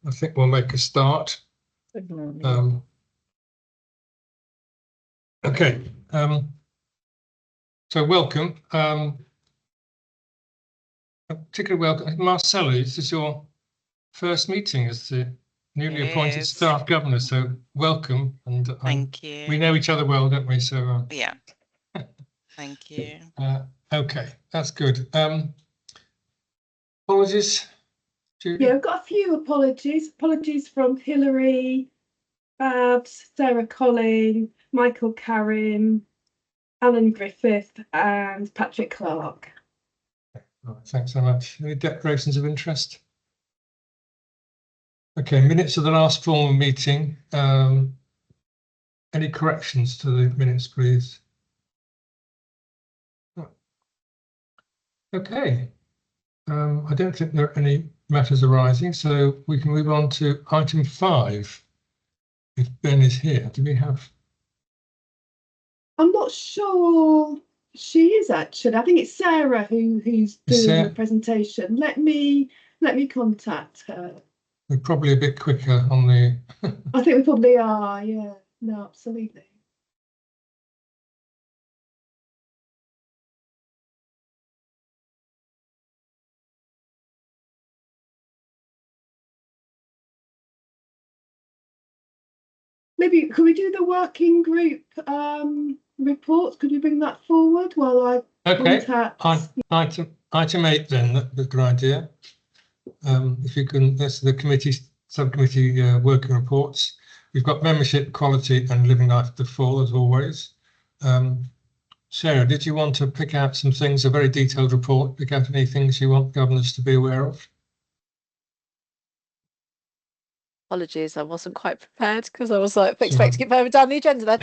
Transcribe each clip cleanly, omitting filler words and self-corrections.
I think we'll make a start. Good morning. Okay, so welcome. A particular welcome. Marcella, this is your first meeting as the newly appointed staff governor, so welcome. And thank you. We know each other well, don't we? So yeah. Thank you. Okay, that's good. Apologies. Julie? Yeah, I've got a few apologies. Apologies from Hilary, Babs, Sarah Colling, Michael Karim, Alan Griffith, and Patrick Clark. Right, thanks so much. Any declarations of interest? Okay, minutes of the last formal meeting. Any corrections to the minutes, please? Okay. I don't think there are any matters arising, so we can move on to item 5. If Ben is here, do we have? I'm not sure she is actually. I think it's Sarah who's doing the presentation. Let me contact her. We're probably a bit quicker on the. I think we probably are. Yeah. No, absolutely. Maybe could we do the working group reports? Could we bring that forward while I contact? Item 8 then. That's a good idea. If you can, that's the subcommittee working reports. We've got membership, quality, and living life to the full as always. Sarah, did you want to pick out some things? A very detailed report. Pick out any things you want governors to be aware of? Apologies, I wasn't quite prepared because I was like expecting to get further down the agenda then.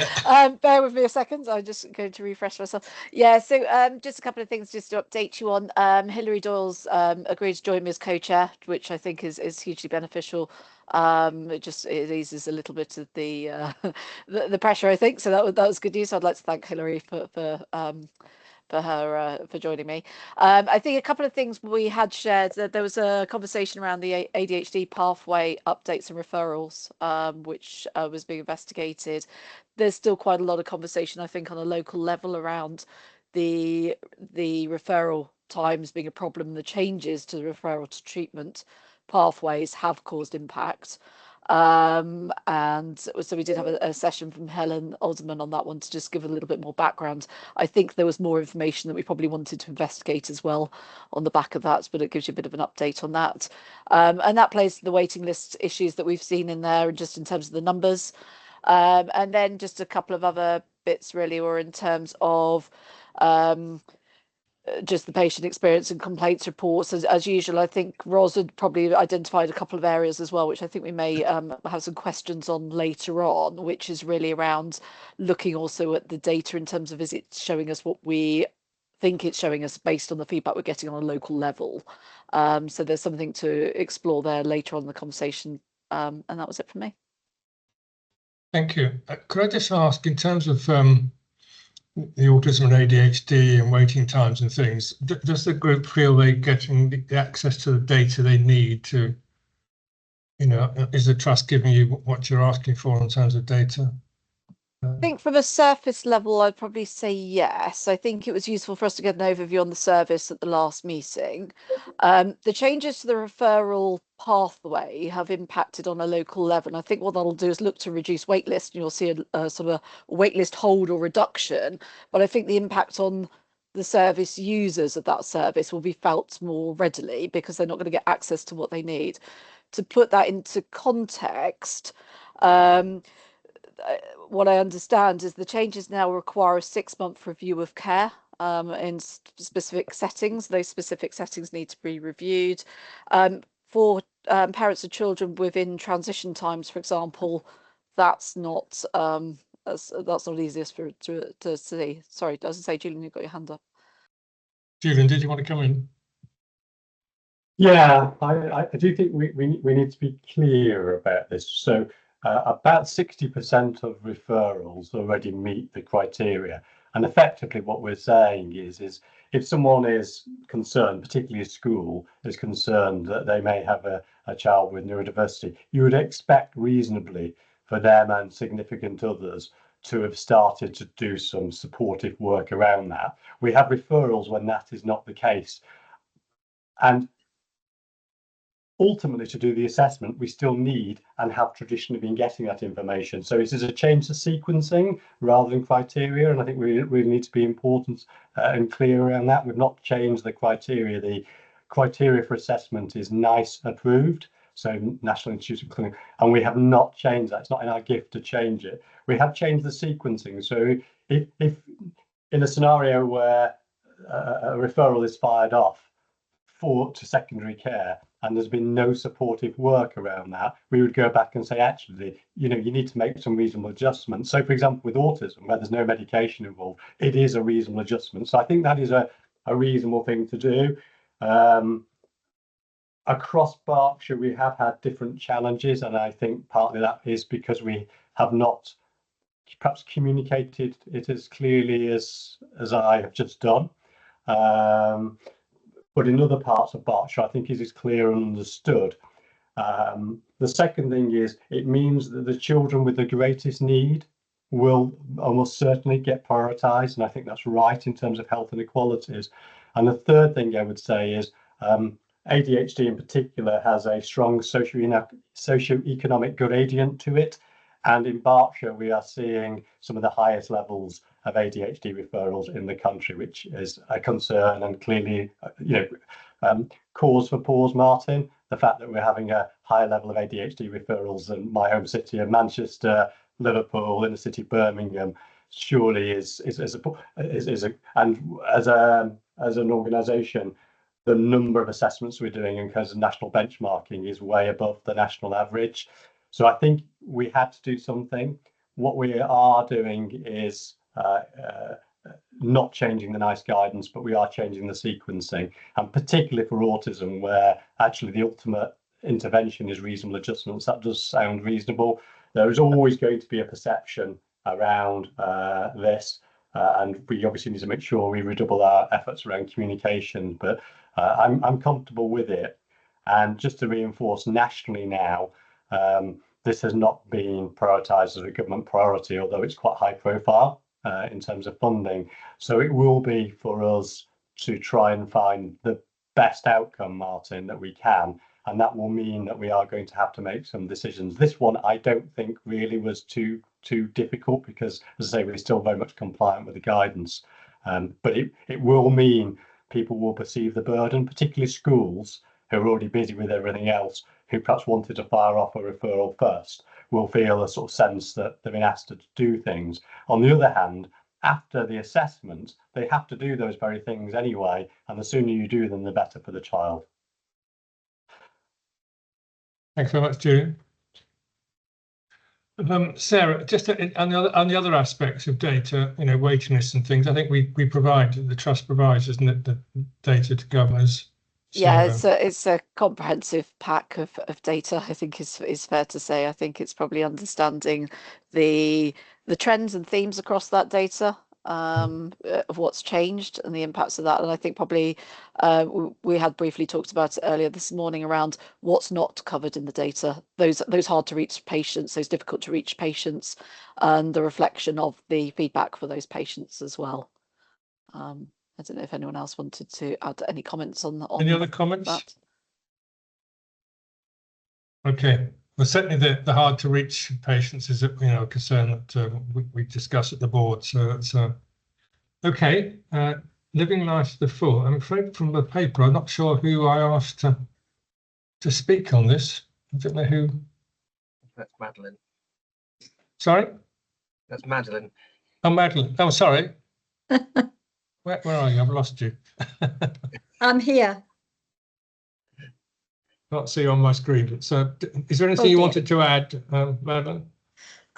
Bear with me a second, I'm just going to refresh myself. Yeah, so just a couple of things just to update you on. Hilary Doyle's agreed to join me as co-chair, which I think is hugely beneficial. It eases a little bit of the the pressure, I think. So that was good news. So I'd like to thank Hilary for joining me. I think a couple of things we had shared, that there was a conversation around the ADHD pathway updates and referrals, which was being investigated. There's still quite a lot of conversation, I think, on a local level around the referral times being a problem. The changes to the referral to treatment pathways have caused impact. And so we did have a session from Helen Alderman on that one to just give a little bit more background. I think there was more information that we probably wanted to investigate as well on the back of that, but it gives you a bit of an update on that. And that plays to the waiting list issues that we've seen in there, and just in terms of the numbers. And then just a couple of other bits really were in terms of just the patient experience and complaints reports. As usual, I think Ros had probably identified a couple of areas as well, which I think we may have some questions on later on, which is really around looking also at the data in terms of, is it showing us what we think it's showing us based on the feedback we're getting on a local level. So there's something to explore there later on in the conversation. And that was it for me. Thank you. Could I just ask, in terms of the autism and ADHD and waiting times and things, does the group feel they're getting the access to the data they need to, is the trust giving you what you're asking for in terms of data? I think from a surface level, I'd probably say yes. I think it was useful for us to get an overview on the service at the last meeting. The changes to the referral pathway have impacted on a local level. And I think what that'll do is look to reduce waitlist, and you'll see a sort of a waitlist hold or reduction. But I think the impact on the service users of that service will be felt more readily because they're not going to get access to what they need. To put that into context, what I understand is the changes now require a 6-month review of care in specific settings. Those specific settings need to be reviewed. For parents of children within transition times, for example, that's not easiest to see. Sorry, as I say, Julian, you've got your hand up. Julian, did you want to come in? Yeah, I do think we need to be clear about this. So about 60% of referrals already meet the criteria. And effectively what we're saying is if someone is concerned, particularly a school, is concerned that they may have a a child with neurodiversity, you would expect reasonably for them and significant others to have started to do some supportive work around that. We have referrals when that is not the case. And ultimately, to do the assessment, we still need and have traditionally been getting that information. So it is a change to sequencing rather than criteria. And I think we really need to be important and clear around that. We've not changed the criteria. The criteria for assessment is NICE approved, so National Institute of Clinical, and we have not changed that. It's not in our gift to change it. We have changed the sequencing. So if in a scenario where a referral is fired off to secondary care and there's been no supportive work around that, we would go back and say, actually, you need to make some reasonable adjustments. So for example, with autism, where there's no medication involved, it is a reasonable adjustment. So I think that is a reasonable thing to do. Across Berkshire, we have had different challenges, and I think partly that is because we have not perhaps communicated it as clearly as I have just done. But in other parts of Berkshire, I think it is clear and understood. The second thing is, it means that the children with the greatest need will almost certainly get prioritised, and I think that's right in terms of health inequalities. And the third thing I would say is ADHD in particular has a strong socio-economic gradient to it. And in Berkshire, we are seeing some of the highest levels of ADHD referrals in the country, which is a concern and clearly, cause for pause, Martin. The fact that we're having a higher level of ADHD referrals than my home city of Manchester, Liverpool, inner city Birmingham, surely is a, and as an organisation, the number of assessments we're doing in terms of national benchmarking is way above the national average. So I think we had to do something. What we are doing is not changing the NICE guidance, but we are changing the sequencing, and particularly for autism, where actually the ultimate intervention is reasonable adjustments. That does sound reasonable. There is always going to be a perception around this, and we obviously need to make sure we redouble our efforts around communication, but I'm comfortable with it. And just to reinforce, nationally now, this has not been prioritised as a government priority, although it's quite high profile in terms of funding. So it will be for us to try and find the best outcome, Martin, that we can. And that will mean that we are going to have to make some decisions. This one, I don't think really was too difficult because, as I say, we're still very much compliant with the guidance. But it will mean people will perceive the burden, particularly schools who are already busy with everything else, who perhaps wanted to fire off a referral first, will feel a sort of sense that they've been asked to do things. On the other hand, after the assessment, they have to do those very things anyway, and the sooner you do them, the better for the child. Thanks very much, Julian. Sarah, just on the other aspects of data, waiting lists and things, I think we provide, the trust provides, isn't it, the data to governors. So, yeah, it's a comprehensive pack of data, I think is fair to say. I think it's probably understanding the trends and themes across that data, of what's changed and the impacts of that. And I think probably we had briefly talked about it earlier this morning around what's not covered in the data, those hard to reach patients, those difficult to reach patients, and the reflection of the feedback for those patients as well. I don't know if anyone else wanted to add any comments on any other comments? That. Okay. Well, certainly the hard to reach patients is a concern that we discuss at the board. So it's okay. Living life to the full. I'm afraid from the paper, I'm not sure who I asked to speak on this. I don't know who. That's Madeline. Sorry? That's Madeline. Oh, Madeline. Oh, sorry. Where are you? I've lost you. I'm here. Can't see you on my screen. So, is there anything you wanted to add, Madeline?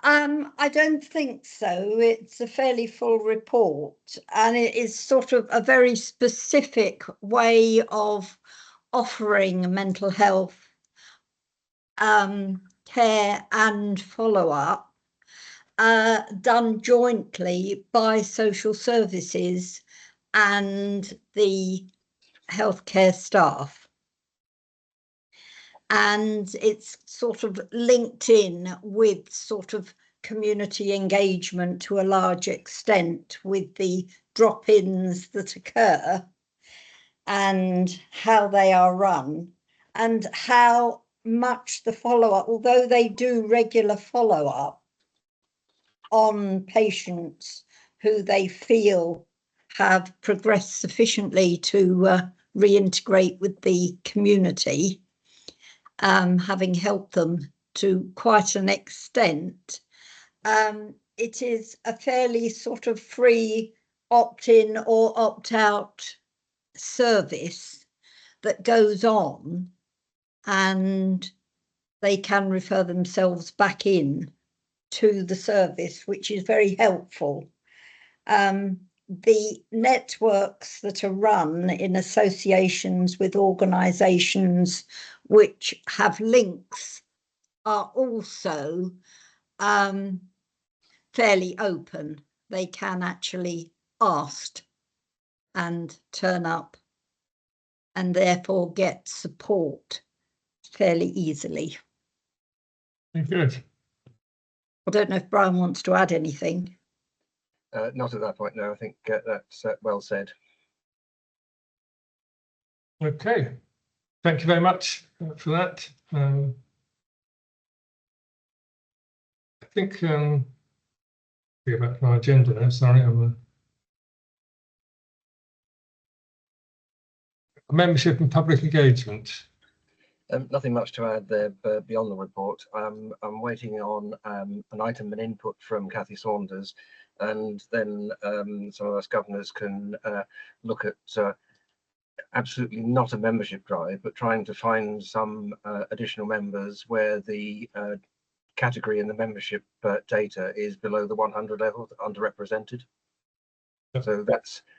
I don't think so. It's a fairly full report, and it is sort of a very specific way of offering mental health care and follow-up done jointly by social services and the healthcare staff. and it's sort of linked in with sort of community engagement to a large extent with the drop-ins that occur and how they are run and how much the follow-up, although they do regular follow-up on patients who they feel have progressed sufficiently to reintegrate with the community, having helped them to quite an extent, it is a fairly sort of free opt-in or opt-out service that goes on, and they can refer themselves back in to the service, which is very helpful. The networks that are run in associations with organisations which have links are also fairly open. They can actually ask and turn up and therefore get support fairly easily. Good. I don't know if Brian wants to add anything. Not at that point, no. I think that's well said. Okay. Thank you very much for that. I think go back to my agenda now. Sorry, I'm membership and public engagement. Nothing much to add there beyond the report. I'm waiting on an item and input from Cathy Saunders, and then some of us governors can look at absolutely not a membership drive, but trying to find some additional members where the category in the membership data is below the 100 level, underrepresented. Yep. So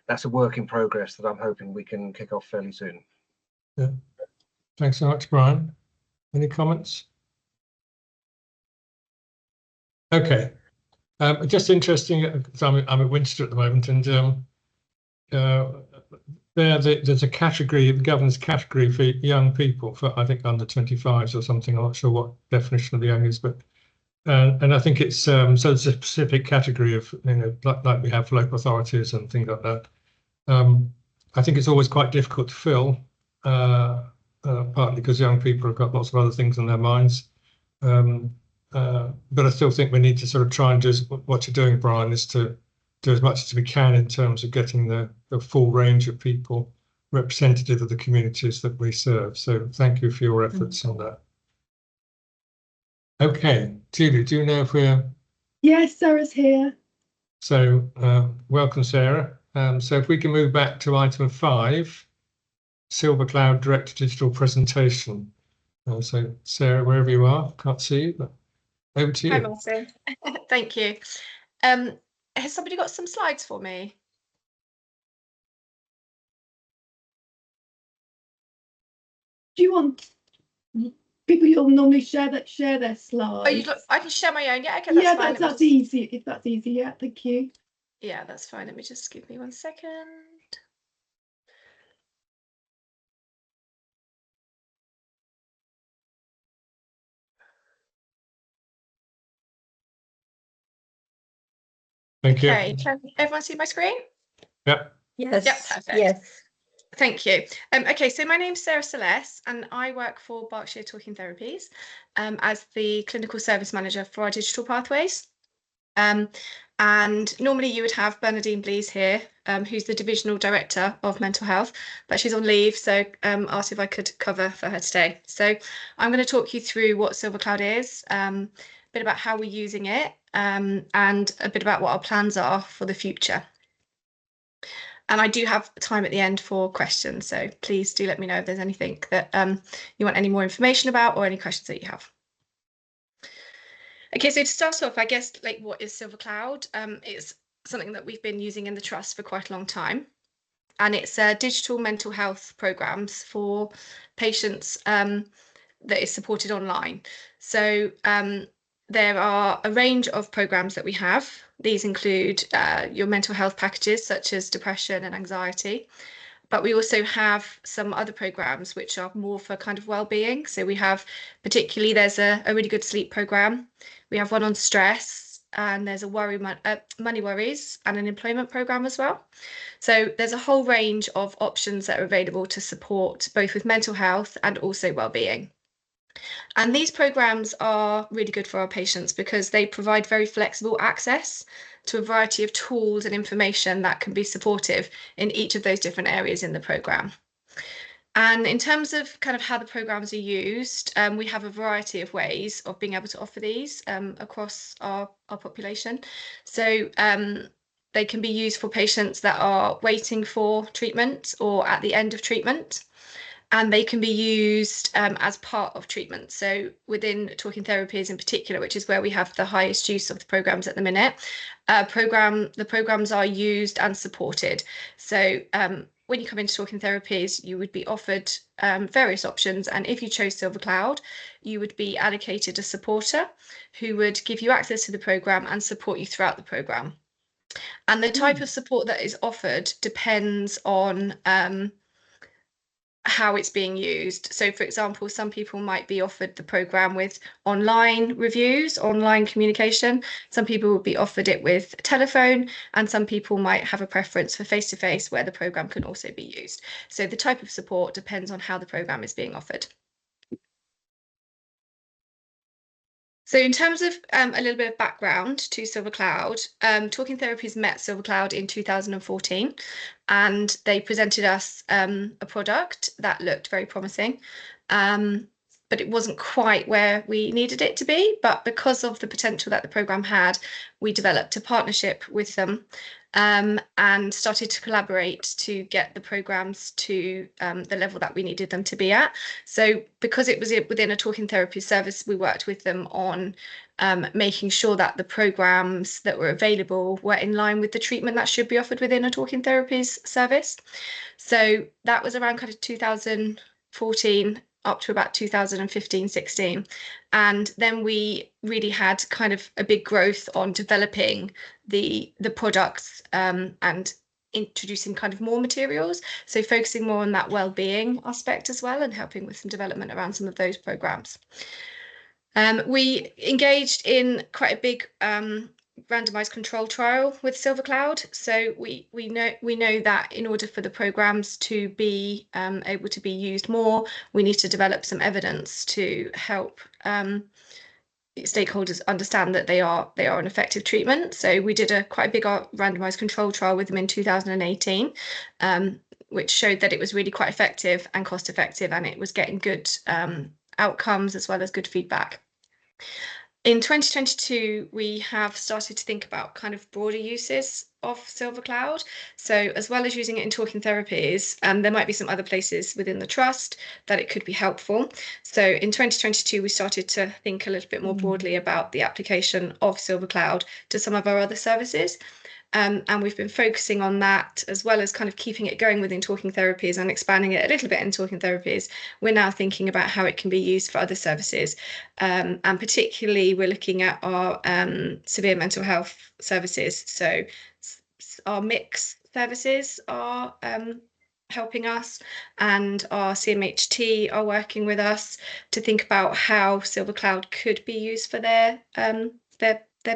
that's a work in progress that I'm hoping we can kick off fairly soon. Yeah. Thanks so much, Brian. Any comments? Okay. Just interesting, because I'm at Winchester at the moment, and there's a category, the governor's category for young people, for I think under 25s or something. I'm not sure what definition of young is, but and I think it's so there's a specific category of, you know, like we have for local authorities and things like that. I think it's always quite difficult to fill, partly because young people have got lots of other things in their minds. But I still think we need to sort of try and do what you're doing, Brian, is to do as much as we can in terms of getting the full range of people representative of the communities that we serve. So thank you for your efforts on that. Okay, Julie, do you know if we're... Yes, Sarah's here. So welcome, Sarah. So if we can move back to item 5, Silver Cloud Direct Digital Presentation. So Sarah, wherever you are, can't see you, but over to you. Hi, Martin. Thank you. Has somebody got some slides for me? Do you want people you'll normally share their slides? Oh, you look, I can share my own. Yeah, okay, that's yeah, fine. that's easy. If that's easy, yeah, thank you. Yeah, that's fine. Let me just give me 1 second. Thank you. Okay, can everyone see my screen? Yep. Yes. Yep, perfect. Yes. Thank you. Okay, so my name's Sarah Celeste and I work for Berkshire Talking Therapies as the clinical service manager for our digital pathways. And normally you would have Bernadine Blees here, who's the divisional director of mental health, but she's on leave, so asked if I could cover for her today. So I'm going to talk you through what Silver Cloud is, a bit about how we're using it, and a bit about what our plans are for the future. And I do have time at the end for questions, so please do let me know if there's anything that you want any more information about or any questions that you have. Okay, so to start off, I guess, like, what is Silver Cloud? It's something that we've been using in the Trust for quite a long time. And it's digital mental health programs for patients that is supported online. So there are a range of programs that we have. These include your mental health packages, such as depression and anxiety, But we also have some other programs which are more for kind of well-being. So we have, particularly, there's a really good sleep program. We have one on stress, and there's a money worries and an employment program as well. So there's a whole range of options that are available to support both with mental health and also well-being. And these programs are really good for our patients because they provide very flexible access to a variety of tools and information that can be supportive in each of those different areas in the program. And in terms of kind of how the programs are used, we have a variety of ways of being able to offer these across our population. So they can be used for patients that are waiting for treatment or at the end of treatment. And they can be used as part of treatment. So within Talking Therapies in particular, which is where we have the highest use of the programs at the minute, the programs are used and supported. So when you come into Talking Therapies, you would be offered various options. And if you chose Silver Cloud, you would be allocated a supporter who would give you access to the program and support you throughout the program. And the type of support that is offered depends on how it's being used. So, for example, some people might be offered the program with online reviews, online communication. Some people will be offered it with telephone, and some people might have a preference for face-to-face where the program can also be used. So the type of support depends on how the program is being offered. So in terms of a little bit of background to Silver Cloud, Talking Therapies met Silver Cloud in 2014, and they presented us a product that looked very promising, but it wasn't quite where we needed it to be. But because of the potential that the program had, we developed a partnership with them and started to collaborate to get the programs to the level that we needed them to be at. So because it was within a Talking Therapies service, we worked with them on making sure that the programs that were available were in line with the treatment that should be offered within a Talking Therapies service. So that was around kind of 2014 up to about 2015-16. And then we really had kind of a big growth on developing the products and introducing kind of more materials. So focusing more on that well-being aspect as well and helping with some development around some of those programs. We engaged in quite a big randomized control trial with Silver Cloud. So we know that in order for the programs to be able to be used more, we need to develop some evidence to help stakeholders understand that they are an effective treatment. So we did a quite big randomized control trial with them in 2018, which showed that it was really quite effective and cost effective, and it was getting good outcomes as well as good feedback. In 2022, we have started to think about kind of broader uses of Silver Cloud. So as well as using it in Talking Therapies, there might be some other places within the trust that it could be helpful. So in 2022, we started to think a little bit more broadly about the application of Silver Cloud to some of our other services. And we've been focusing on that as well as kind of keeping it going within Talking Therapies and expanding it a little bit in Talking Therapies. We're now thinking about how it can be used for other services. And particularly, we're looking at our severe mental health services. So our mix services are helping us, and our CMHT are working with us to think about how Silver Cloud could be used for their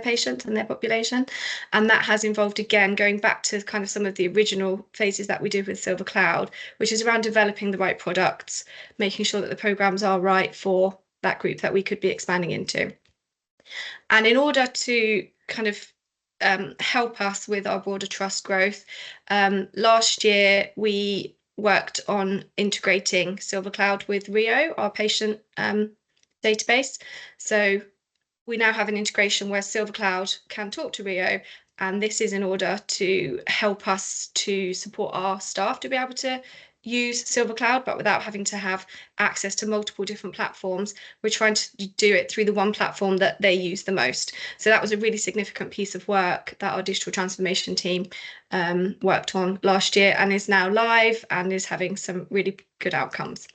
patients and their population. And that has involved, again, going back to kind of some of the original phases that we did with Silver Cloud, which is around developing the right products, making sure that the programs are right for that group that we could be expanding into. And in order to kind of help us with our broader trust growth, last year we worked on integrating Silver Cloud with Rio, our patient database. So we now have an integration where Silver Cloud can talk to Rio, and this is in order to help us to support our staff to be able to use Silver Cloud, but without having to have access to multiple different platforms. We're trying to do it through the one platform that they use the most. So that was a really significant piece of work that our digital transformation team worked on last year, and is now live and is having some really good outcomes.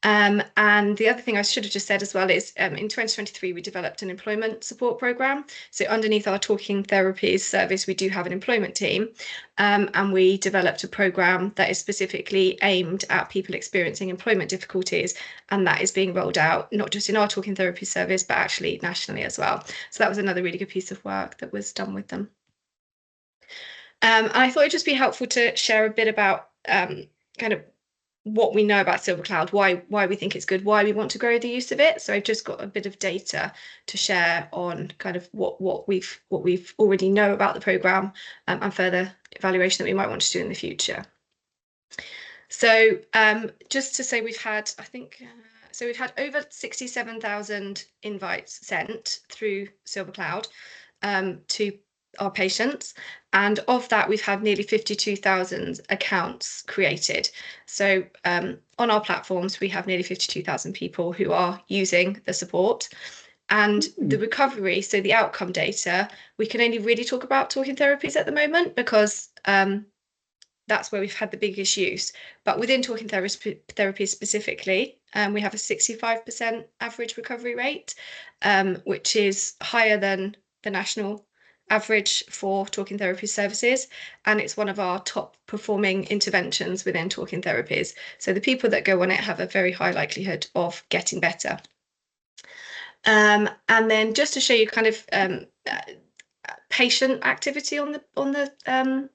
And the other thing I should have just said as well is in 2023, we developed an employment support programme. So underneath our Talking Therapies service, we do have an employment team, and we developed a programme that is specifically aimed at people experiencing employment difficulties, and that is being rolled out not just in our Talking Therapies service, but actually nationally as well. So that was another really good piece of work that was done with them. And I thought it'd just be helpful to share a bit about kind of what we know about Silver Cloud, why we think it's good, why we want to grow the use of it. So I've just got a bit of data to share on kind of what we've already know about the programme, and further evaluation that we might want to do in the future. So just to say, we've had, I think, so we've had over 67,000 invites sent through Silver Cloud to our patients, and of that we've had nearly 52,000 accounts created. So on our platforms we have nearly 52,000 people who are using the support, and the recovery, so the outcome data, we can only really talk about Talking Therapies at the moment because that's where we've had the biggest use. But within Talking Therapies specifically, we have a 65% average recovery rate, which is higher than the national average for Talking Therapies services, and it's one of our top performing interventions within Talking Therapies. So the people that go on it have a very high likelihood of getting better. And then just to show you kind of patient activity on the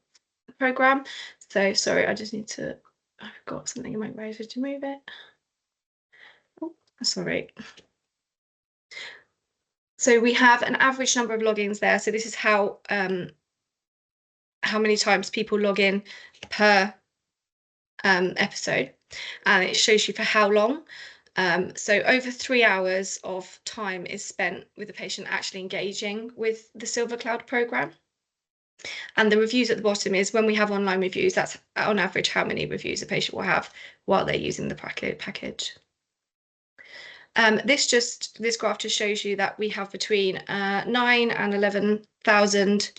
programme. So sorry, I just need to, I've got something in my browser to move it. Oh, sorry. So we have an average number of logins there. So this is how many times people log in per episode, and it shows you for how long. So over 3 hours of time is spent with the patient actually engaging with the Silver Cloud programme. And the reviews at the bottom is when we have online reviews, that's on average how many reviews a patient will have while they're using the package. This graph just shows you that we have between 9 and 11,000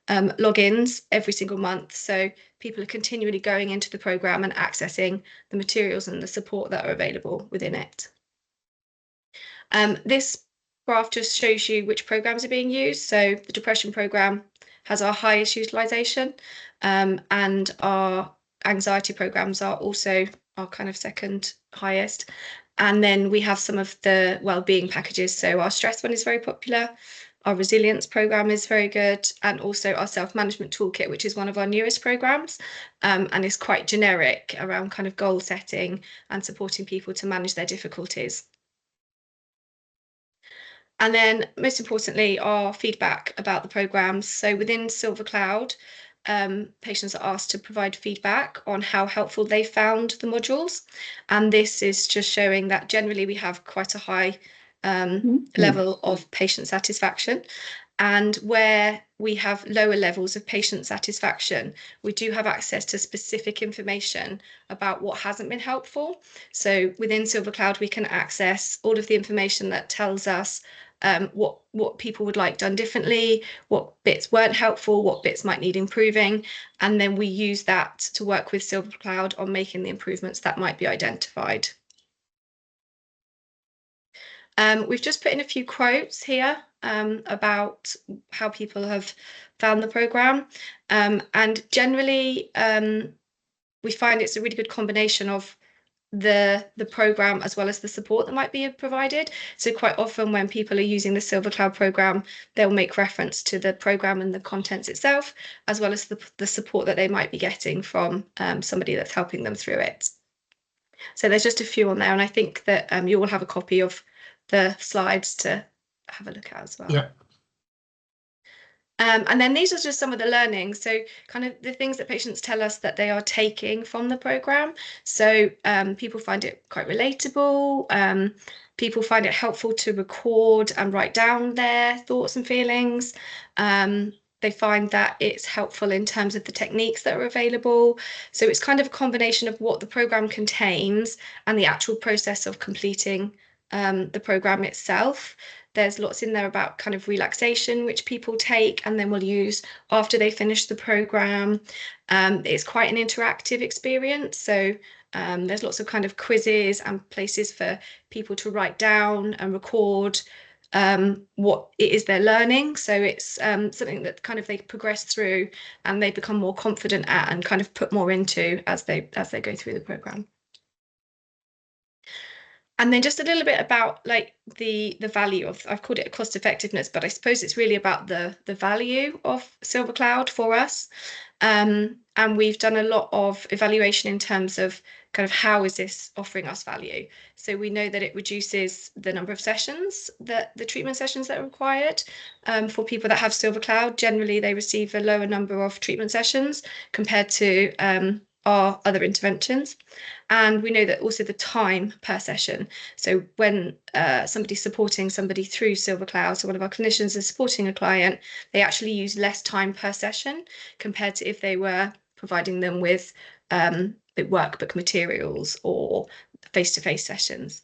logins every single month. So people are continually going into the programme and accessing the materials and the support that are available within it. This graph just shows you which programmes are being used. So the depression programme has our highest utilisation, and our anxiety programmes are also our kind of second highest. And then we have some of the wellbeing packages. So our stress one is very popular, our resilience programme is very good, and also our self-management toolkit, which is one of our newest programmes, and is quite generic around kind of goal setting and supporting people to manage their difficulties. And then most importantly, our feedback about the programmes. So within Silver Cloud, patients are asked to provide feedback on how helpful they found the modules. And this is just showing that generally we have quite a high level of patient satisfaction. And where we have lower levels of patient satisfaction, we do have access to specific information about what hasn't been helpful. So within Silver Cloud, we can access all of the information that tells us what people would like done differently, what bits weren't helpful, what bits might need improving, and then we use that to work with Silver Cloud on making the improvements that might be identified. We've just put in a few quotes here about how people have found the programme, and generally we find it's a really good combination of the programme as well as the support that might be provided. So quite often when people are using the Silver Cloud programme, they'll make reference to the programme and the contents itself, as well as the support that they might be getting from somebody that's helping them through it. So there's just a few on there, and I think that you will have a copy of the slides to have a look at as well. Yeah. And then these are just some of the learnings. So kind of the things that patients tell us that they are taking from the programme. So people find it quite relatable. People find it helpful to record and write down their thoughts and feelings. They find that it's helpful in terms of the techniques that are available. So it's kind of a combination of what the programme contains and the actual process of completing the program itself. There's lots in there about kind of relaxation, which people take and then will use after they finish the program. It's quite an interactive experience. So there's lots of kind of quizzes and places for people to write down and record what it is they're learning. So it's something that kind of they progress through and they become more confident at and kind of put more into as they go through the program. And then just a little bit about like the value of, I've called it a cost effectiveness, but I suppose it's really about the value of SilverCloud for us. And we've done a lot of evaluation in terms of kind of how is this offering us value. So we know that it reduces the number of sessions, the treatment sessions that are required. For people that have SilverCloud, generally they receive a lower number of treatment sessions compared to our other interventions. And we know that also the time per session. So when somebody's supporting somebody through SilverCloud, so one of our clinicians is supporting a client, they actually use less time per session compared to if they were providing them with workbook materials or face-to-face sessions.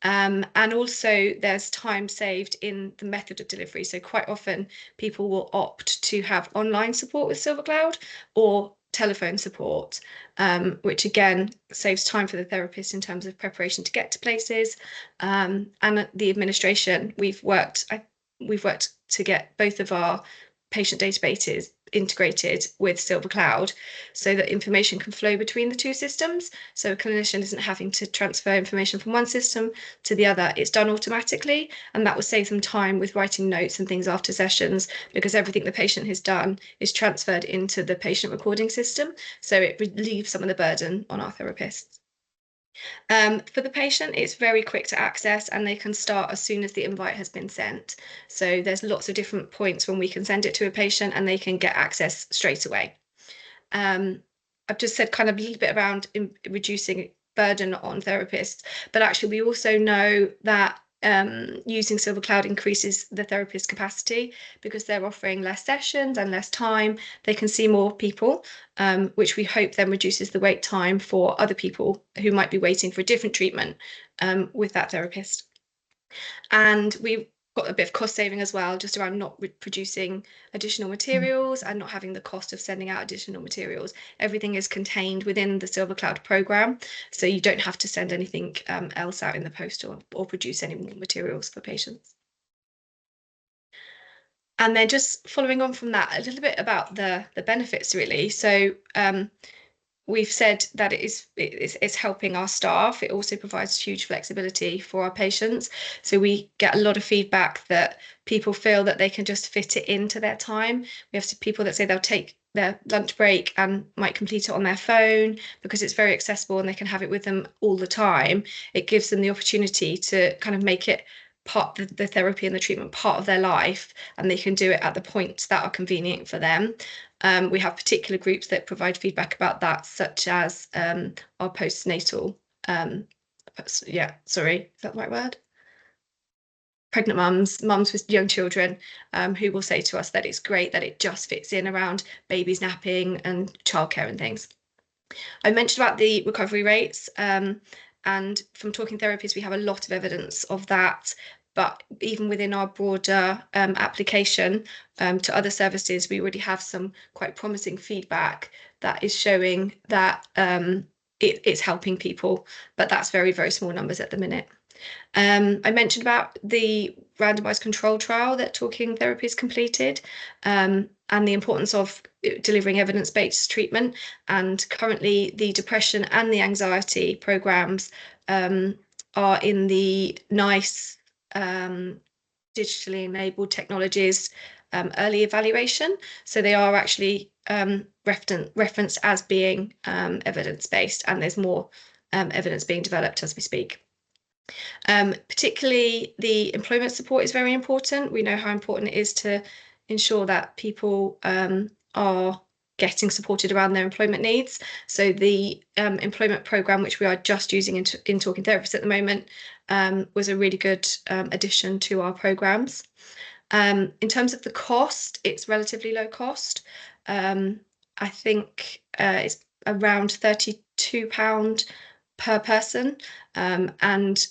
And also there's time saved in the method of delivery. So quite often people will opt to have online support with SilverCloud or telephone support, which again saves time for the therapist in terms of preparation to get to places, and the administration. We've worked to get both of our patient databases integrated with SilverCloud so that information can flow between the two systems. So a clinician isn't having to transfer information from one system to the other. It's done automatically, and that will save them time with writing notes and things after sessions, because everything the patient has done is transferred into the patient recording system. So it relieves some of the burden on our therapists. For the patient, it's very quick to access and they can start as soon as the invite has been sent. So there's lots of different points when we can send it to a patient and they can get access straight away. I've just said kind of a little bit around reducing burden on therapists, but actually we also know that using SilverCloud increases the therapist's capacity because they're offering less sessions and less time. They can see more people, which we hope then reduces the wait time for other people who might be waiting for a different treatment with that therapist. And we've got a bit of cost saving as well, just around not producing additional materials and not having the cost of sending out additional materials. Everything is contained within the SilverCloud program, so you don't have to send anything else out in the post or produce any more materials for patients. And then just following on from that, a little bit about the benefits really. So we've said that it's helping our staff. It also provides huge flexibility for our patients. So we get a lot of feedback that people feel that they can just fit it into their time. We have people that say they'll take their lunch break and might complete it on their phone because it's very accessible and they can have it with them all the time. It gives them the opportunity to kind of make it part of the therapy and the treatment part of their life, and they can do it at the points that are convenient for them. We have particular groups that provide feedback about that, such as our postnatal, is that the right word? Pregnant mums with young children, who will say to us that it's great that it just fits in around babies napping and childcare and things. I mentioned about the recovery rates, and from Talking Therapies, we have a lot of evidence of that. But even within our broader application to other services, we already have some quite promising feedback that is showing that it's helping people, but that's very, very small numbers at the minute. I mentioned about the randomized control trial that Talking Therapies completed, and the importance of delivering evidence-based treatment. And currently the depression and the anxiety programs are in the NICE digitally enabled technologies early evaluation. So they are actually referenced as being evidence-based, and there's more evidence being developed as we speak. Particularly the employment support is very important. We know how important it is to ensure that people are getting supported around their employment needs. So the employment program, which we are just using in Talking Therapies at the moment, was a really good addition to our programs. In terms of the cost, it's relatively low cost. I think it's around £32 per person, and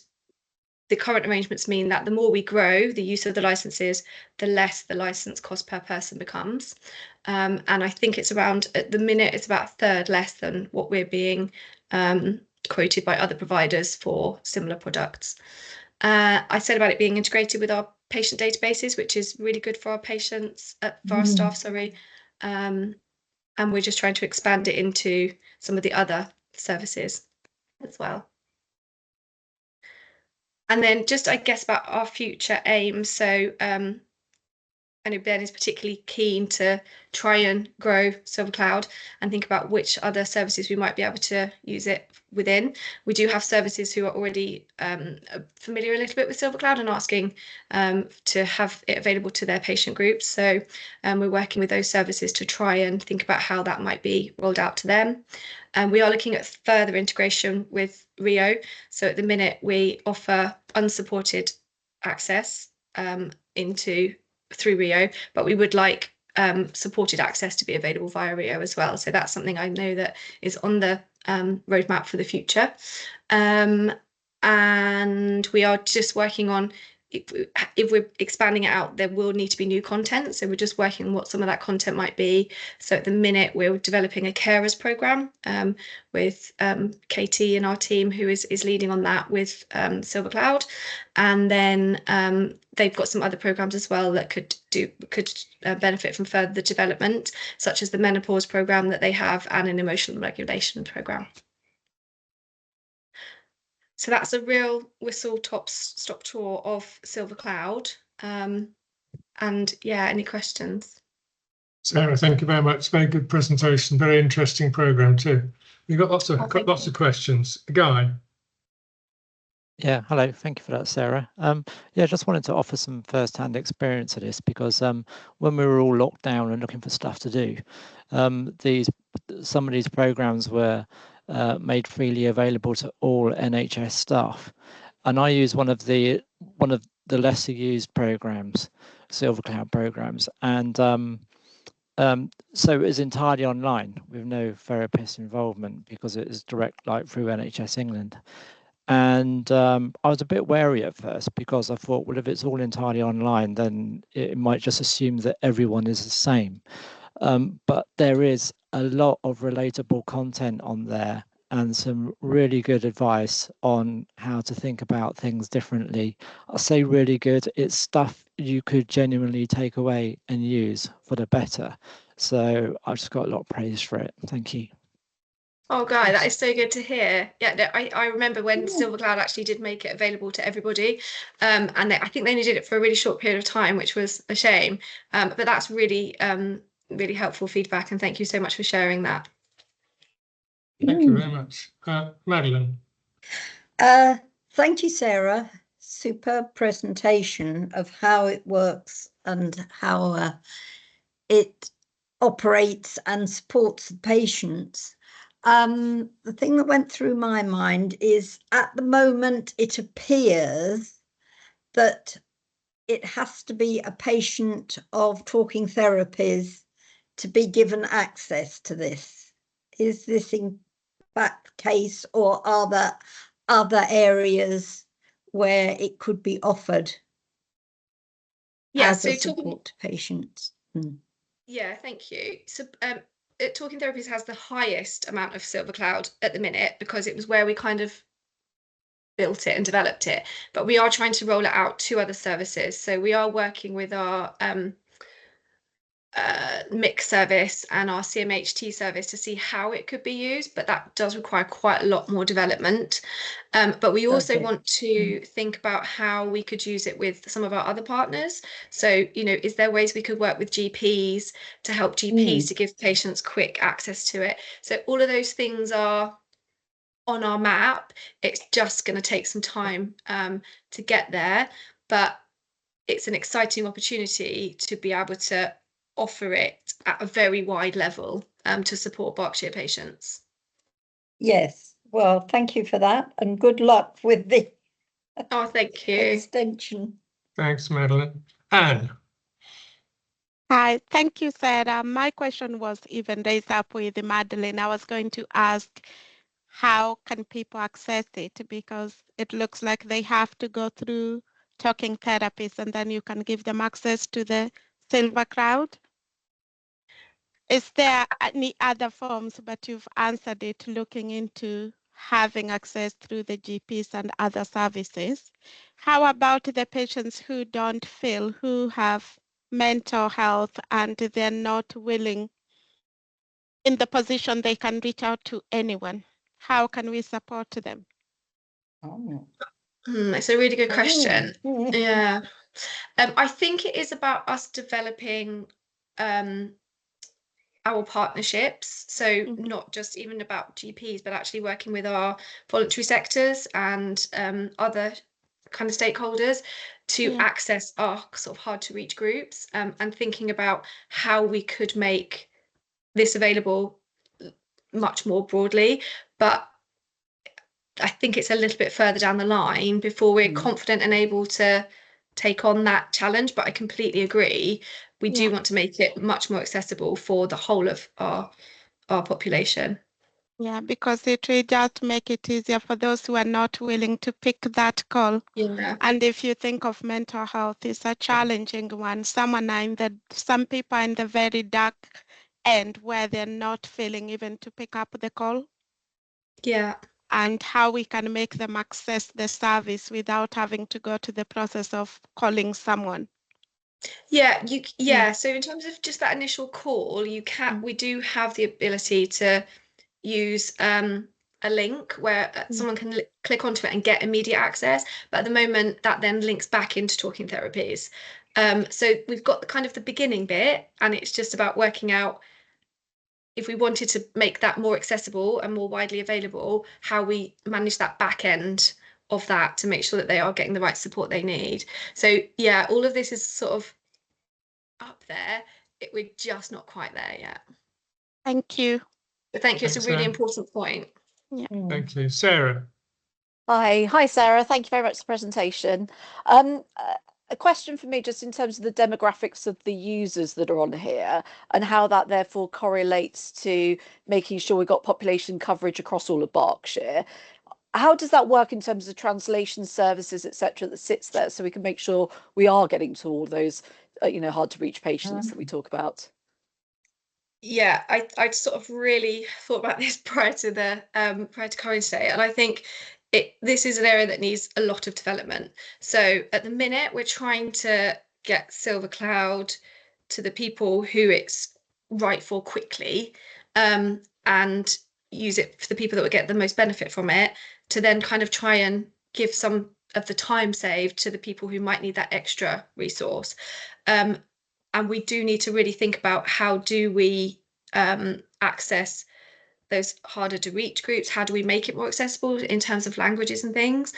the current arrangements mean that the more we grow the use of the licenses, the less the license cost per person becomes. And I think it's around, at the minute, it's about a third less than what we're being quoted by other providers for similar products. I said about it being integrated with our patient databases, which is really good for our patients, for our staff, sorry. And we're just trying to expand it into some of the other services as well. And then just, I guess, about our future aims. So I know Ben is particularly keen to try and grow Silver Cloud and think about which other services we might be able to use it within. We do have services who are already familiar a little bit with Silver Cloud and asking to have it available to their patient groups. So we're working with those services to try and think about how that might be rolled out to them. And we are looking at further integration with Rio. So at the minute, we offer unsupported access through Rio, but we would like supported access to be available via Rio as well. So that's something I know that is on the roadmap for the future. And we are just working on, if we're expanding it out, there will need to be new content. So we're just working on what some of that content might be. So at the minute, we're developing a carers program with Katie and our team, who is leading on that with Silver Cloud. And then they've got some other programs as well that could benefit from further development, such as the menopause program that they have and an emotional regulation program. So that's a real whistle-stop tour of Silver Cloud. And yeah, any questions? Sarah, thank you very much. Very good presentation. Very interesting program too. We've got lots of questions. Guy. Yeah, hello. Thank you for that, Sarah. Yeah, just wanted to offer some first-hand experience of this because when we were all locked down and looking for stuff to do, some of these programs were made freely available to all NHS staff, and I use one of the lesser used programs, Silver Cloud programs, and so it is entirely online with no therapist involvement because it is direct, like through NHS England. And I was a bit wary at first because I thought, well, if it's all entirely online, then it might just assume that everyone is the same. But there is a lot of relatable content on there and some really good advice on how to think about things differently. I say really good, it's stuff you could genuinely take away and use for the better. So I've just got a lot of praise for it. Thank you. Oh, Guy, that is so good to hear. Yeah, no, I remember when Silver Cloud actually did make it available to everybody, and I think they only did it for a really short period of time, which was a shame. But that's really, really helpful feedback, and thank you so much for sharing that. Thank you very much. Madeline. Thank you, Sarah. Superb presentation of how it works and how it operates and supports the patients. The thing that went through my mind is at the moment it appears that it has to be a patient of Talking Therapies to be given access to this. Is this in fact the case, or are there other areas where it could be offered as a support to patients? Yeah, thank you. So Talking Therapies has the highest amount of Silver Cloud at the minute because it was where we kind of built it and developed it, but we are trying to roll it out to other services. So we are working with our mix service and our CMHT service to see how it could be used, but that does require quite a lot more development. But we also want to think about how we could use it with some of our other partners. So, you know, is there ways we could work with GPs to help GPs to give patients quick access to it? So all of those things are on our map. It's just going to take some time to get there, but it's an exciting opportunity to be able to offer it at a very wide level to support Berkshire patients. Yes, well, thank you for that, and good luck with the thank you. Extension. Thanks, Madeline. Anne. Hi, thank you, Sarah. My question was even raised up with Madeline. I was going to ask how can people access it? Because it looks like they have to go through talking therapists and then you can give them access to the Silver Cloud. Is there any other forms, but you've answered it, looking into having access through the GPs and other services? How about the patients who don't feel, who have mental health and they're not willing in the position they can reach out to anyone? How can we support them? Oh. It's a really good question. Oh. Yeah. I think it is about us developing our partnerships. So not just even about GPs, but actually working with our voluntary sectors and other kind of stakeholders to access our sort of hard to reach groups, and thinking about how we could make this available much more broadly. But I think it's a little bit further down the line before we're confident and able to take on that challenge. But I completely agree. We do want to make it much more accessible for the whole of our population. Yeah, because it will just make it easier for those who are not willing to pick that call. Yeah. And if you think of mental health, it's a challenging one. Some people are in the very dark end where they're not feeling even to pick up the call. Yeah. And how we can make them access the service without having to go to the process of calling someone. Yeah, so in terms of just that initial call, we do have the ability to use a link where someone can click onto it and get immediate access, but at the moment that then links back into talking therapies. So we've got the kind of the beginning bit, and it's just about working out, if we wanted to make that more accessible and more widely available, how we manage that back end of that to make sure that they are getting the right support they need. So yeah, all of this is sort of up there. We're just not quite there yet. Thank you. But thank you. It's a Thanks, really Sam. important point. Yeah. Thank you. Sarah? Hi, Sarah. Thank you very much for the presentation. A question for me, just in terms of the demographics of the users that are on here and how that therefore correlates to making sure we've got population coverage across all of Berkshire. How does that work in terms of translation services, etc., that sits there, so we can make sure we are getting to all those, hard to reach patients that we talk about? Yeah, I'd sort of really thought about this prior to Corinne's Day, and I think this is an area that needs a lot of development. So at the minute, we're trying to get Silver Cloud to the people who it's right for quickly, and use it for the people that would get the most benefit from it, to then kind of try and give some of the time saved to the people who might need that extra resource. And we do need to really think about, how do we access those harder to reach groups? How do we make it more accessible in terms of languages and things?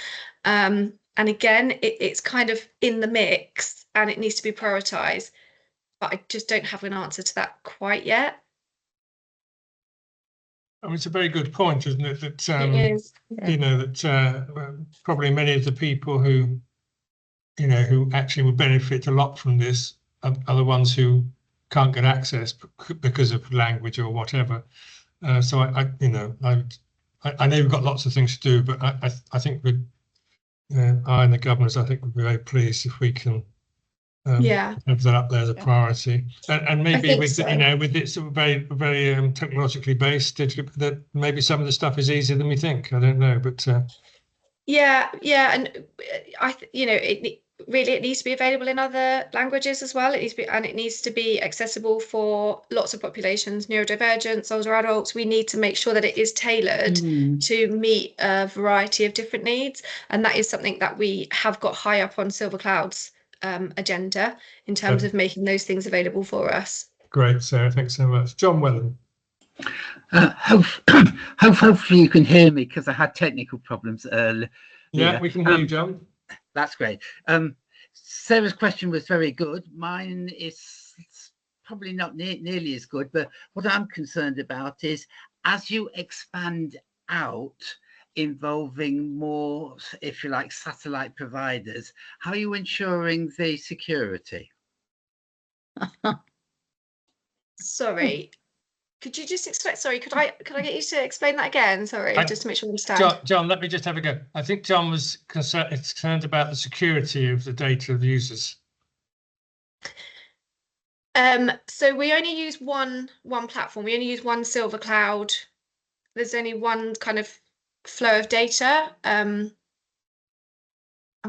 And again, it's kind of in the mix and it needs to be prioritized, but I just don't have an answer to that quite yet. I mean, it's a very good point, isn't it? That It is. Probably many of the people who actually would benefit a lot from this are the ones who can't get access because of language or whatever. So I know we've got lots of things to do, but I think I and the governors, I think, would be very pleased if we can have that up there as a priority, and maybe with with it sort of very technologically based, that maybe some of the stuff is easier than we think. I don't know, but yeah, and it needs to be available in other languages as well. It needs to be accessible for lots of populations, neurodivergents, older adults. We need to make sure that it is tailored to meet a variety of different needs, and that is something that we have got high up on Silver Cloud's agenda in terms of making those things available for us. Great, Sarah, thanks so much. John Welland. Hopefully you can hear me, because I had technical problems earlier. Yeah, we can hear you, John. That's great. Sarah's question was very good. Mine is probably not nearly as good, but what I'm concerned about is, as you expand out, involving more, if you like, satellite providers, how are you ensuring the security? Sorry. Could you just explain? Sorry, could I get you to explain that again? Sorry, just to make sure I understand. John, let me just have a go. I think John was concerned about the security of the data of users. So we only use one platform. We only use one Silver Cloud. There's only one kind of flow of data. I'm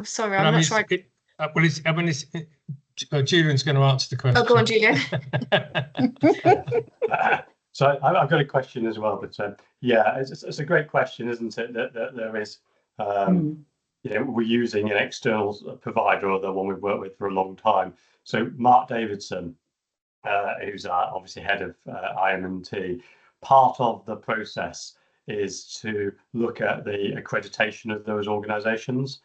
sorry, I'm not sure. Julian's going to answer the question. Oh, go on, Julian. So I've got a question as well, but yeah, it's a great question, isn't it? That there is, you know, we're using an external provider or the one we've worked with for a long time. So Mark Davidson, who's obviously head of IM&T, part of the process is to look at the accreditation of those organisations.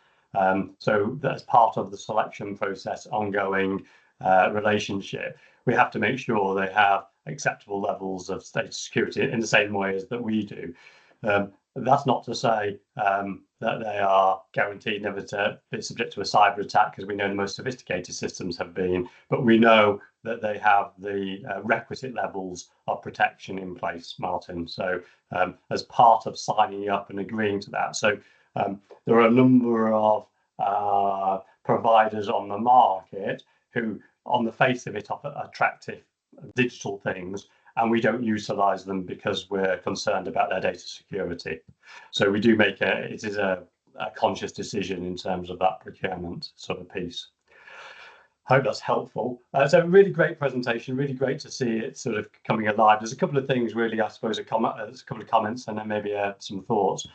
So that's part of the selection process, ongoing relationship. We have to make sure they have acceptable levels of data security in the same way as that we do. That's not to say that they are guaranteed never to be subject to a cyber attack, because we know the most sophisticated systems have been, but we know that they have the requisite levels of protection in place, Martin. So as part of signing up and agreeing to that. So there are a number of providers on the market who, on the face of it, offer attractive digital things, and we don't utilize them because we're concerned about their data security. So we do make it is a conscious decision in terms of that procurement sort of piece. Hope that's helpful. So really great presentation, really great to see it sort of coming alive. There's a couple of things really, I suppose, there's a couple of comments and then maybe some thoughts.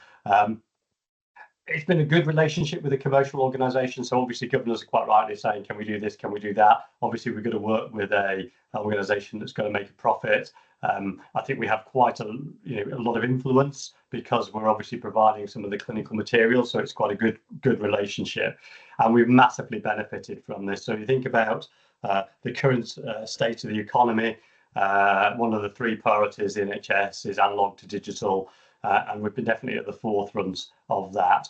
It's been a good relationship with the commercial organisation. So obviously governors are quite rightly saying, can we do this? Can we do that? Obviously, we're going to work with an organisation that's going to make a profit. I think we have quite a lot of influence because we're obviously providing some of the clinical materials. So it's quite a good relationship, and we've massively benefited from this. So you think about the current state of the economy. One of the 3 priorities in NHS is analog to digital. And we've been definitely at the forefront of that.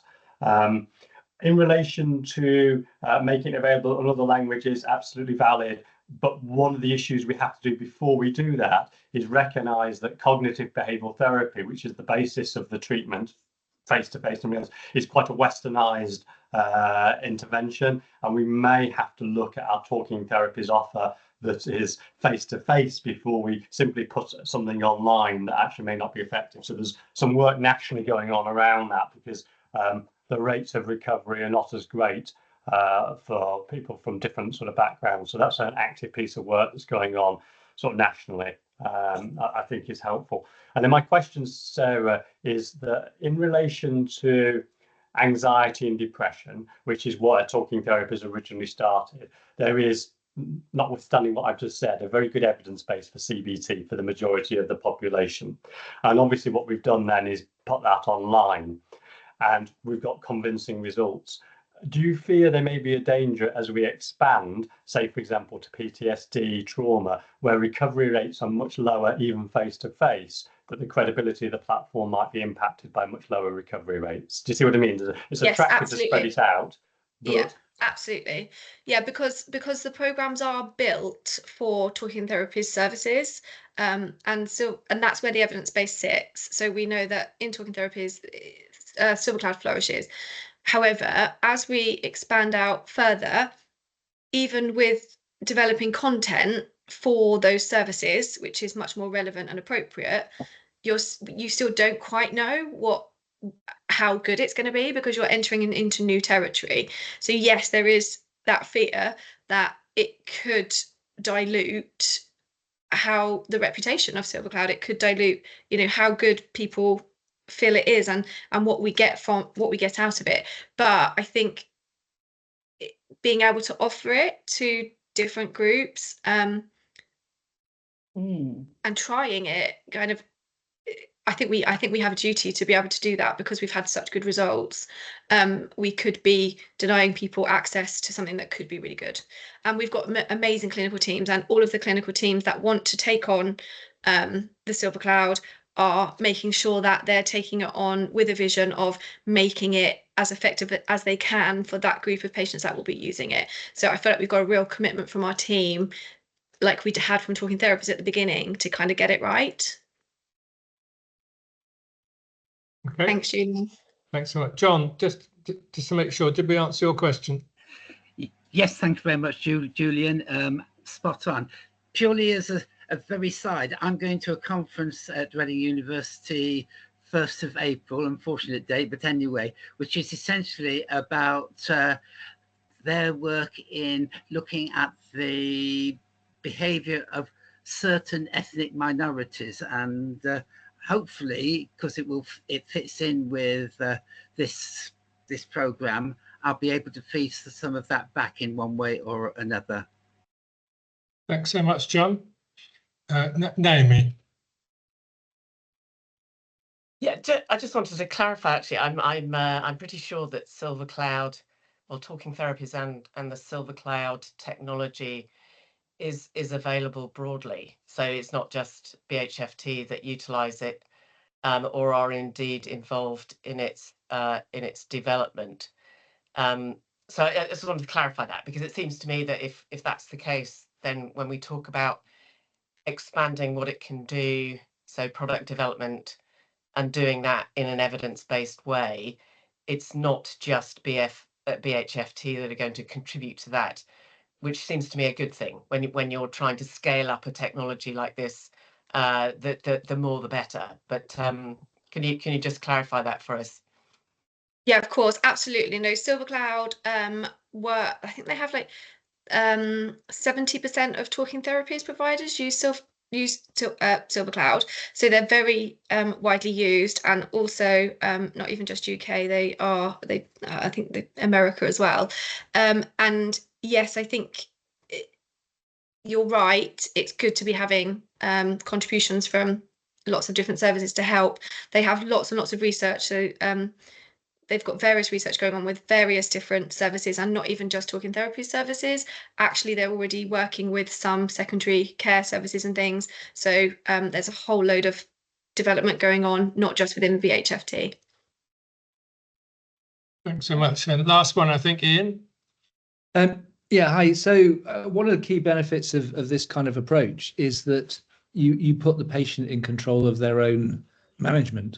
In relation to making it available in other languages, absolutely valid. But one of the issues we have to do before we do that is recognise that cognitive behavioural therapy, which is the basis of the treatment, face-to-face and real, is quite a westernised intervention. And we may have to look at our talking therapies offer that is face-to-face before we simply put something online that actually may not be effective. So there's some work naturally going on around that, because the rates of recovery are not as great for people from different sort of backgrounds. So that's an active piece of work that's going on sort of nationally, I think is helpful. And then my question, Sarah, is that in relation to anxiety and depression, which is why talking therapies originally started, there is, notwithstanding what I've just said, a very good evidence base for CBT for the majority of the population. And obviously what we've done then is put that online, and we've got convincing results. Do you fear there may be a danger as we expand, say, for example, to PTSD, trauma, where recovery rates are much lower, even face-to-face, that the credibility of the platform might be impacted by much lower recovery rates? Do you see what I mean? It's attractive to spread it out. But yeah. Absolutely. Yeah, because the programs are built for talking therapies services. And that's where the evidence base sits. So we know that in talking therapies, Silver Cloud flourishes. However, as we expand out further, even with developing content for those services, which is much more relevant and appropriate, you still don't quite know how good it's going to be, because you're entering into new territory. So yes, there is that fear that it could dilute how the reputation of Silver Cloud, it could dilute, how good people feel it is and what we get out of it. But I think being able to offer it to different groups and trying it kind of, I think we have a duty to be able to do that, because we've had such good results. We could be denying people access to something that could be really good. And we've got amazing clinical teams, and all of the clinical teams that want to take on the Silver Cloud are making sure that they're taking it on with a vision of making it as effective as they can for that group of patients that will be using it. So I feel like we've got a real commitment from our team like we had from Talking Therapies at the beginning to kind of get it right. Okay. Thanks, Julian. Thanks so much. John, just to make sure, did we answer your question? Yes, thank you very much, Julian. Spot on. Purely as a very side, I'm going to a conference at Reading University 1st of April, unfortunate date, but anyway, which is essentially about their work in looking at the behavior of certain ethnic minorities, and hopefully, because it fits in with this program, I'll be able to feed some of that back in one way or another. Thanks so much, John. Naomi. Yeah, I just wanted to clarify. Actually, I'm pretty sure that Silver Cloud, well, Talking Therapies and the Silver Cloud technology is available broadly. So it's not just BHFT that utilise it, or are indeed involved in its development. So I just wanted to clarify that, because it seems to me that if that's the case, then when we talk about expanding what it can do, so product development, and doing that in an evidence-based way, it's not just BHFT that are going to contribute to that, which seems to me a good thing when you're trying to scale up a technology like this. The more the better. But can you just clarify that for us? Yeah, of course, absolutely. No, Silver Cloud I think they have like 70% of Talking Therapies providers use Silver Cloud, so they're very widely used, and also not even just UK, I think America as well. And yes, I think you're right, it's good to be having contributions from lots of different services to help. They have lots and lots of research, so they've got various research going on with various different services, and not even just Talking Therapy services. Actually, they're already working with some secondary care services and things. So there's a whole load of development going on, not just within BHFT. Thanks so much. And last one, I think, Ian. Yeah, hi. So one of the key benefits of this kind of approach is that you put the patient in control of their own management.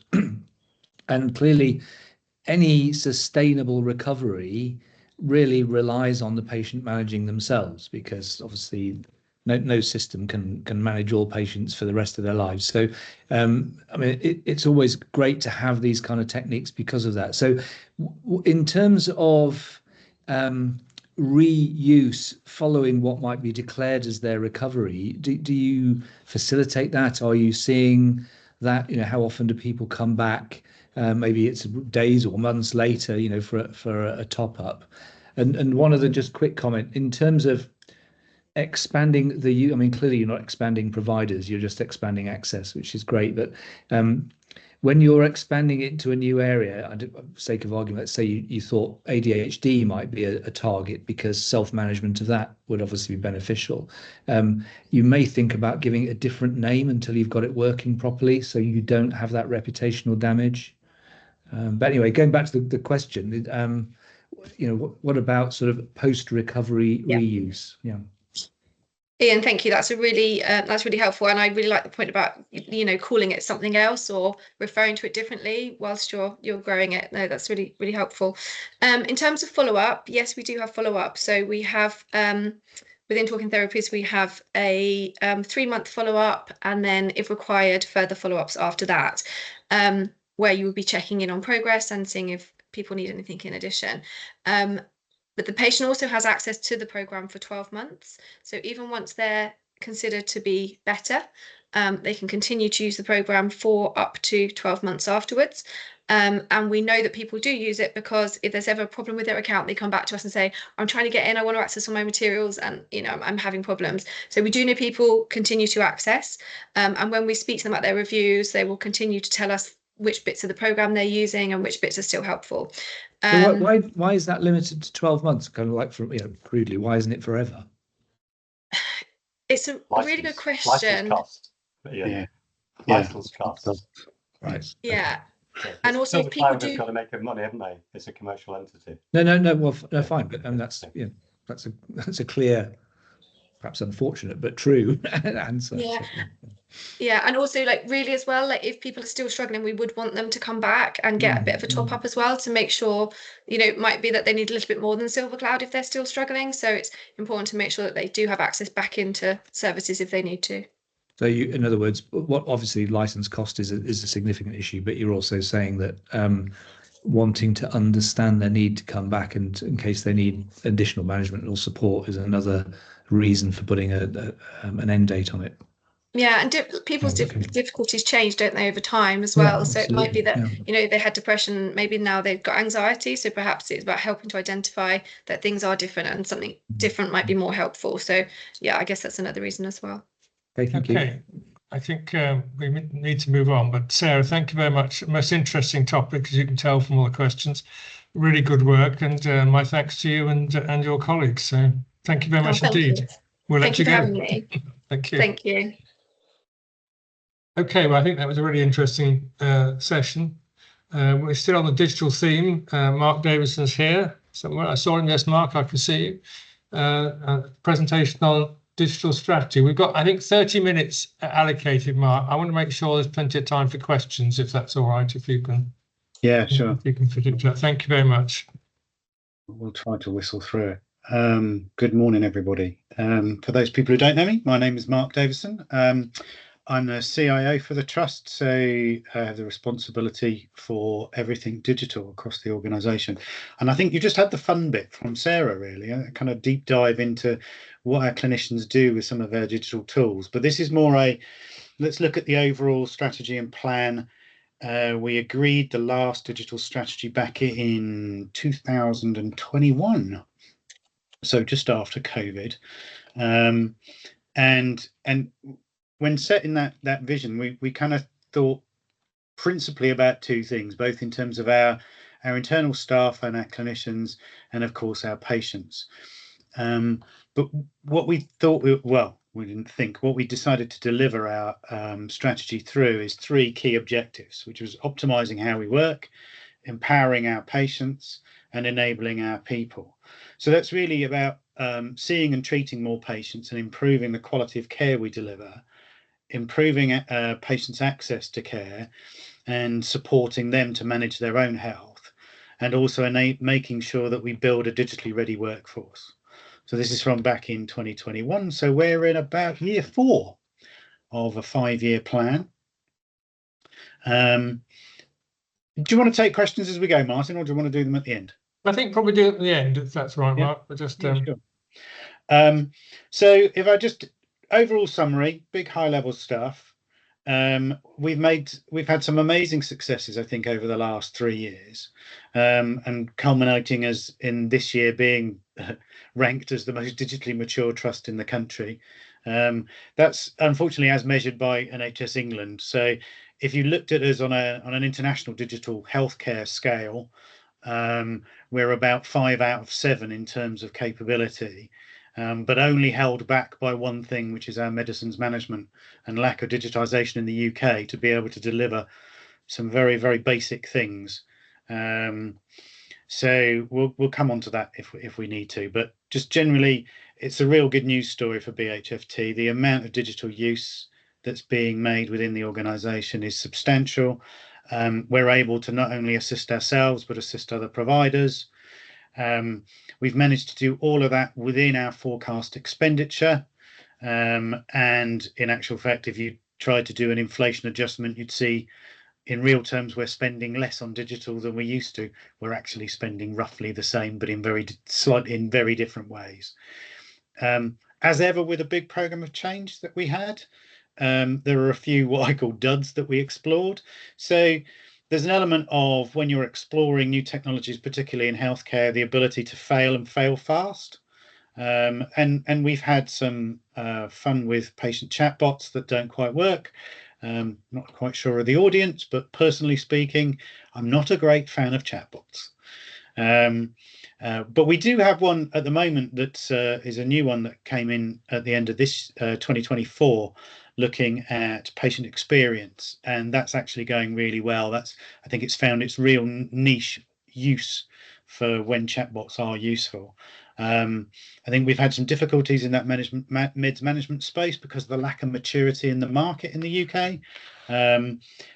And clearly, any sustainable recovery really relies on the patient managing themselves, because obviously no system can manage all patients for the rest of their lives. So I mean, it's always great to have these kind of techniques because of that. So in terms of reuse following what might be declared as their recovery, do you facilitate that? Are you seeing that? How often do people come back? Maybe it's days or months later, for a top up. And one other just quick comment in terms of expanding I mean, clearly you're not expanding providers, you're just expanding access, which is great. But when you're expanding it to a new area, for sake of argument, let's say you thought ADHD might be a target because self-management of that would obviously be beneficial. You may think about giving it a different name until you've got it working properly, so you don't have that reputational damage. But anyway, going back to the question, what about sort of post-recovery reuse? Yeah. Ian, thank you. That's really helpful, and I really like the point about calling it something else or referring to it differently whilst you're growing it. No, that's really helpful. In terms of follow-up, yes, we do have follow-up. So we have within Talking Therapies, we have a 3-month follow-up, and then if required, further follow-ups after that, where you will be checking in on progress and seeing if people need anything in addition. But the patient also has access to the programme for 12 months. So even once they're considered to be better, they can continue to use the programme for up to 12 months afterwards. And we know that people do use it because if there's ever a problem with their account, they come back to us and say, I'm trying to get in, I want to access all my materials, and I'm having problems. So we do know people continue to access. And when we speak to them about their reviews, they will continue to tell us which bits of the programme they're using and which bits are still helpful. So why is that limited to 12 months? Kind of like, crudely, why isn't it forever? It's a really good question. License cost. Yeah. License cost. Right. Yeah. Okay. And also people do got to make their money, haven't they? It's a commercial entity. No. Well, no, fine, but that's that's a clear perhaps unfortunate but true answer. Yeah. Yeah, and also like really as well, like if people are still struggling, we would want them to come back and get a bit of a top up as well to make sure, you know, it might be that they need a little bit more than Silver Cloud if they're still struggling. So it's important to make sure that they do have access back into services if they need to. So you, in other words, what obviously license cost is a significant issue, but you're also saying that wanting to understand their need to come back and in case they need additional management or support is another reason for putting an end date on it. Yeah, and people's difficulties change, don't they, over time as well? So it might be that, you know, they had depression, maybe now they've got anxiety. So perhaps it's about helping to identify that things are different and something different might be more helpful. So yeah, I guess that's another reason as well. Okay, thank you. I think we need to move on, but Sarah, thank you very much. Most interesting topic, as you can tell from all the questions. Really good work, and my thanks to you and your colleagues. So thank you very much indeed. We'll let you go. Thank you for having me. Thank you. Thank you. Okay, well, I think that was a really interesting session. We're still on the digital theme. Mark Davison's here somewhere. I saw him. Yes, Mark, I can see you. Presentation on digital strategy. We've got, I think, 30 minutes allocated, Mark. I want to make sure there's plenty of time for questions, if that's all right, if you can. Yeah, sure. If you can fit it. Thank you very much. We'll try to whistle through it. Good morning, everybody. For those people who don't know me, my name is Mark Davison. I'm the CIO for the Trust, so I have the responsibility for everything digital across the organisation. And I think you just had the fun bit from Sarah, really, a kind of deep dive into what our clinicians do with some of our digital tools. But this is more let's look at the overall strategy and plan. We agreed the last digital strategy back in 2021, so just after COVID. And when setting that vision, we kind of thought principally about two things, both in terms of our internal staff and our clinicians, and of course our patients. But what we thought, we didn't think, what we decided to deliver our strategy through is three key objectives, which was optimizing how we work, empowering our patients, and enabling our people. So that's really about seeing and treating more patients and improving the quality of care we deliver, improving patients' access to care and supporting them to manage their own health, and also making sure that we build a digitally ready workforce. So this is from back in 2021. So we're in about year 4 of a 5-year plan. Do you want to take questions as we go, Martin, or do you want to do them at the end? I think probably do it at the end, if that's right, Yeah. Mark. But just Yeah, sure. So if I just overall summary, big high level stuff. We've had some amazing successes, I think, over the last 3 years, and culminating as in this year being ranked as the most digitally mature trust in the country. That's unfortunately as measured by NHS England. So if you looked at us on an international digital healthcare scale, we're about 5 out of 7 in terms of capability. But only held back by one thing, which is our medicines management and lack of digitisation in the UK to be able to deliver some very, very basic things. So we'll come on to that if we need to. But just generally, it's a real good news story for BHFT. The amount of digital use that's being made within the organisation is substantial. We're able to not only assist ourselves, but assist other providers. We've managed to do all of that within our forecast expenditure, and in actual fact, if you tried to do an inflation adjustment, you'd see in real terms we're spending less on digital than we used to. We're actually spending roughly the same, but in very different ways. As ever with a big program of change that we had, there are a few what I call duds that we explored. So there's an element of when you're exploring new technologies, particularly in healthcare, the ability to fail and fail fast. And we've had some fun with patient chatbots that don't quite work. Not quite sure of the audience, but personally speaking, I'm not a great fan of chatbots. But we do have one at the moment that is a new one that came in at the end of this 2024, looking at patient experience, and that's actually going really well. I think it's found its real niche use for when chatbots are useful. I think we've had some difficulties in that meds management space because of the lack of maturity in the market in the UK.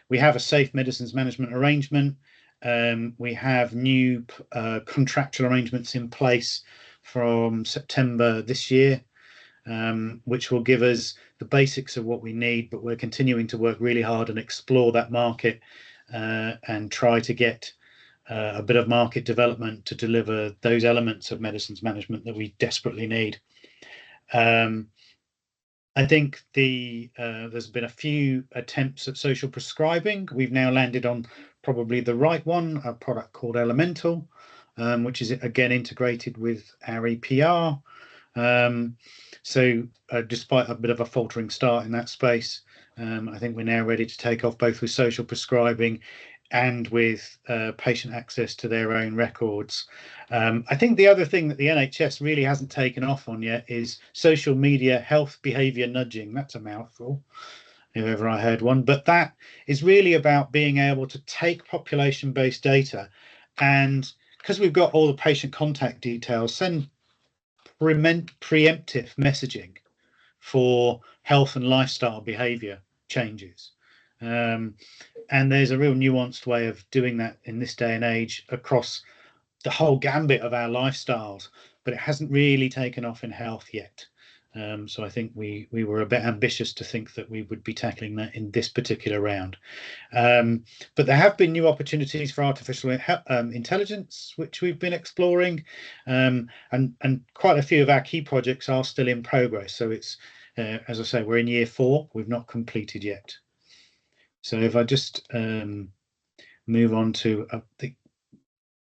We have a safe medicines management arrangement. We have new contractual arrangements in place from September this year, which will give us the basics of what we need, but we're continuing to work really hard and explore that market and try to get a bit of market development to deliver those elements of medicines management that we desperately need. I think there's been a few attempts at social prescribing. We've now landed on probably the right one, a product called Elemental, which is again integrated with our EPR. So despite a bit of a faltering start in that space, I think we're now ready to take off both with social prescribing and with patient access to their own records. I think the other thing that the NHS really hasn't taken off on yet is social media health behaviour nudging. That's a mouthful, if ever I heard one. But that is really about being able to take population-based data and, because we've got all the patient contact details, send preemptive messaging for health and lifestyle behaviour changes. And there's a real nuanced way of doing that in this day and age across the whole gambit of our lifestyles, but it hasn't really taken off in health yet. So I think we were a bit ambitious to think that we would be tackling that in this particular round. But there have been new opportunities for artificial intelligence, which we've been exploring, and quite a few of our key projects are still in progress. So it's, as I say, we're in year 4, we've not completed yet. So if I just move on to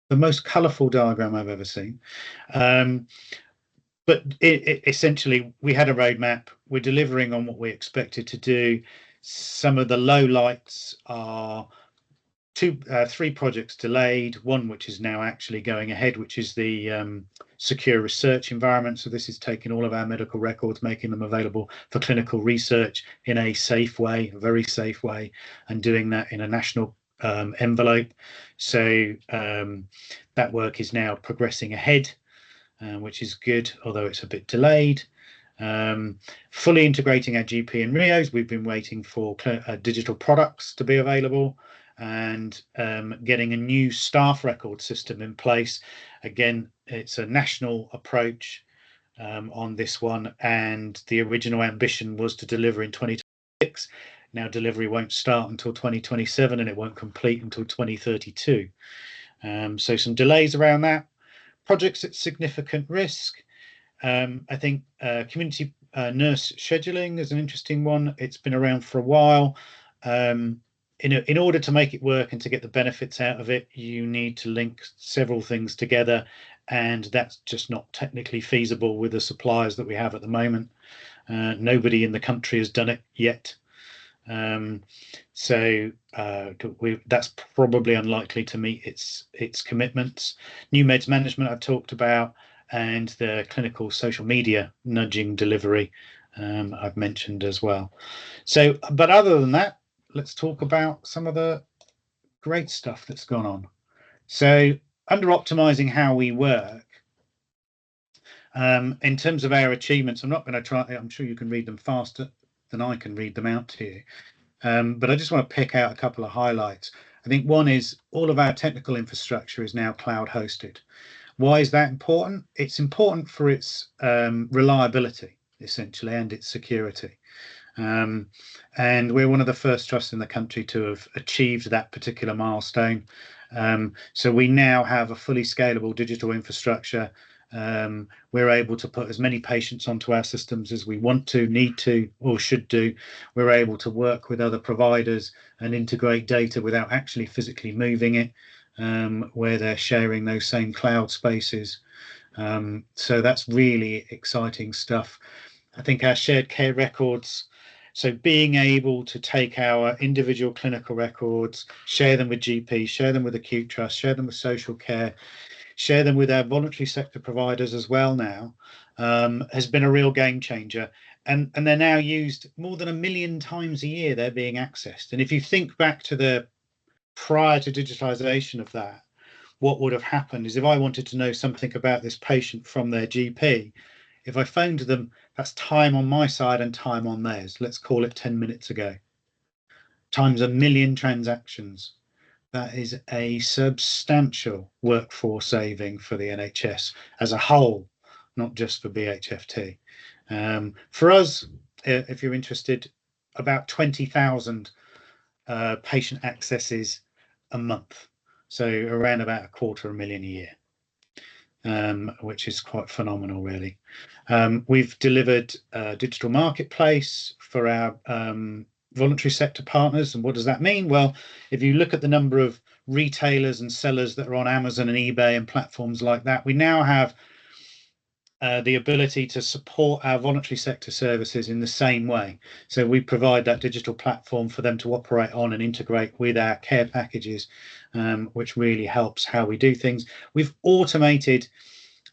the most colourful diagram I've ever seen. But essentially, we had a roadmap. We're delivering on what we expected to do. Some of the low lights are 3 projects delayed, one which is now actually going ahead, which is the secure research environment. So this is taking all of our medical records, making them available for clinical research in a safe way, a very safe way, and doing that in a national envelope. So that work is now progressing ahead, which is good, although it's a bit delayed. Fully integrating our GP and RIOs. We've been waiting for digital products to be available, and getting a new staff record system in place. Again, it's a national approach on this one, and the original ambition was to deliver in 2026. Now delivery won't start until 2027 and it won't complete until 2032. So some delays around that. Projects at significant risk. I think community nurse scheduling is an interesting one. It's been around for a while. In order to make it work and to get the benefits out of it, you need to link several things together, and that's just not technically feasible with the suppliers that we have at the moment. Nobody in the country has done it yet. So that's probably unlikely to meet its commitments. New meds management I've talked about, and the clinical social media nudging delivery I've mentioned as well. So, but other than that, let's talk about some of the great stuff that's gone on. So under optimizing how we work, in terms of our achievements, I'm not going to try, I'm sure you can read them faster than I can read them out to you. But I just want to pick out a couple of highlights. I think one is all of our technical infrastructure is now cloud hosted. Why is that important? It's important for its reliability, essentially, and its security. And we're one of the first trusts in the country to have achieved that particular milestone. So we now have a fully scalable digital infrastructure. We're able to put as many patients onto our systems as we want to, need to, or should do. We're able to work with other providers and integrate data without actually physically moving it, where they're sharing those same cloud spaces. So that's really exciting stuff. I think our shared care records, so being able to take our individual clinical records, share them with GPs, share them with acute trust, share them with social care, share them with our voluntary sector providers as well now, has been a real game changer. And they're now used more than 1 million times a year. They're being accessed. And if you think back to the prior to digitization of that, what would have happened is if I wanted to know something about this patient from their GP, if I phoned them, that's time on my side and time on theirs. Let's call it 10 minutes ago. Times 1 million transactions. That is a substantial workforce saving for the NHS as a whole, not just for BHFT. For us, if you're interested, about 20,000 patient accesses a month. So around about 250,000 a year, which is quite phenomenal, really. We've delivered a digital marketplace for our voluntary sector partners. And what does that mean? Well, if you look at the number of retailers and sellers that are on Amazon and eBay and platforms like that, we now have the ability to support our voluntary sector services in the same way. So we provide that digital platform for them to operate on and integrate with our care packages, which really helps how we do things. We've automated,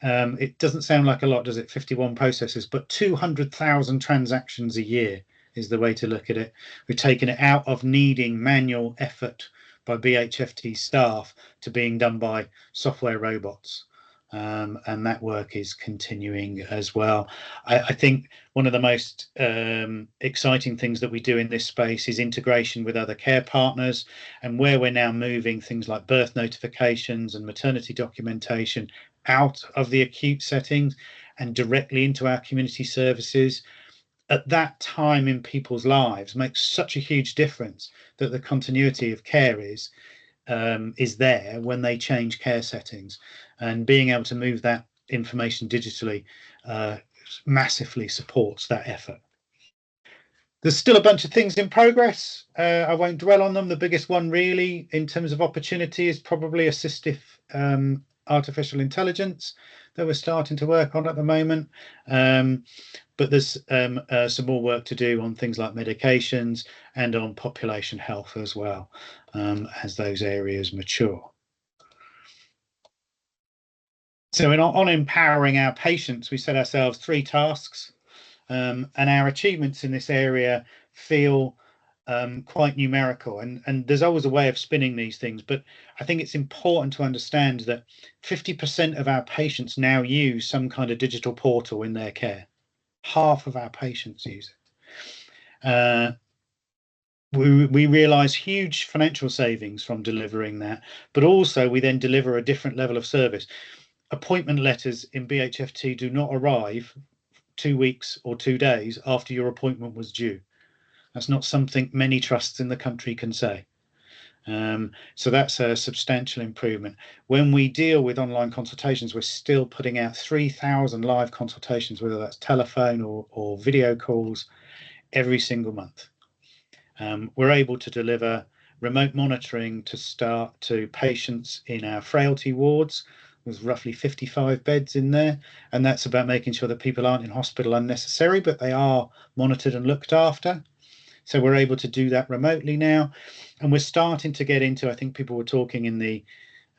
it doesn't sound like a lot, does it? 51 processes, but 200,000 transactions a year is the way to look at it. We've taken it out of needing manual effort by BHFT staff to being done by software robots. And that work is continuing as well. I think one of the most exciting things that we do in this space is integration with other care partners, and where we're now moving things like birth notifications and maternity documentation out of the acute settings and directly into our community services. At that time in people's lives makes such a huge difference that the continuity of care is there when they change care settings, and being able to move that information digitally massively supports that effort. There's still a bunch of things in progress. I won't dwell on them. The biggest one really in terms of opportunity is probably assistive artificial intelligence that we're starting to work on at the moment. But there's some more work to do on things like medications and on population health as well, as those areas mature. So on empowering our patients, we set ourselves 3 tasks, and our achievements in this area feel quite numerical. And there's always a way of spinning these things, but I think it's important to understand that 50% of our patients now use some kind of digital portal in their care. Half of our patients use it. We realise huge financial savings from delivering that, but also we then deliver a different level of service. Appointment letters in BHFT do not arrive 2 weeks or 2 days after your appointment was due. That's not something many trusts in the country can say. So that's a substantial improvement. When we deal with online consultations, we're still putting out 3,000 live consultations, whether that's telephone or video calls, every single month. We're able to deliver remote monitoring to start to patients in our frailty wards. There's roughly 55 beds in there, and that's about making sure that people aren't in hospital unnecessarily, but they are monitored and looked after. So we're able to do that remotely now, and we're starting to get into, I think people were talking in the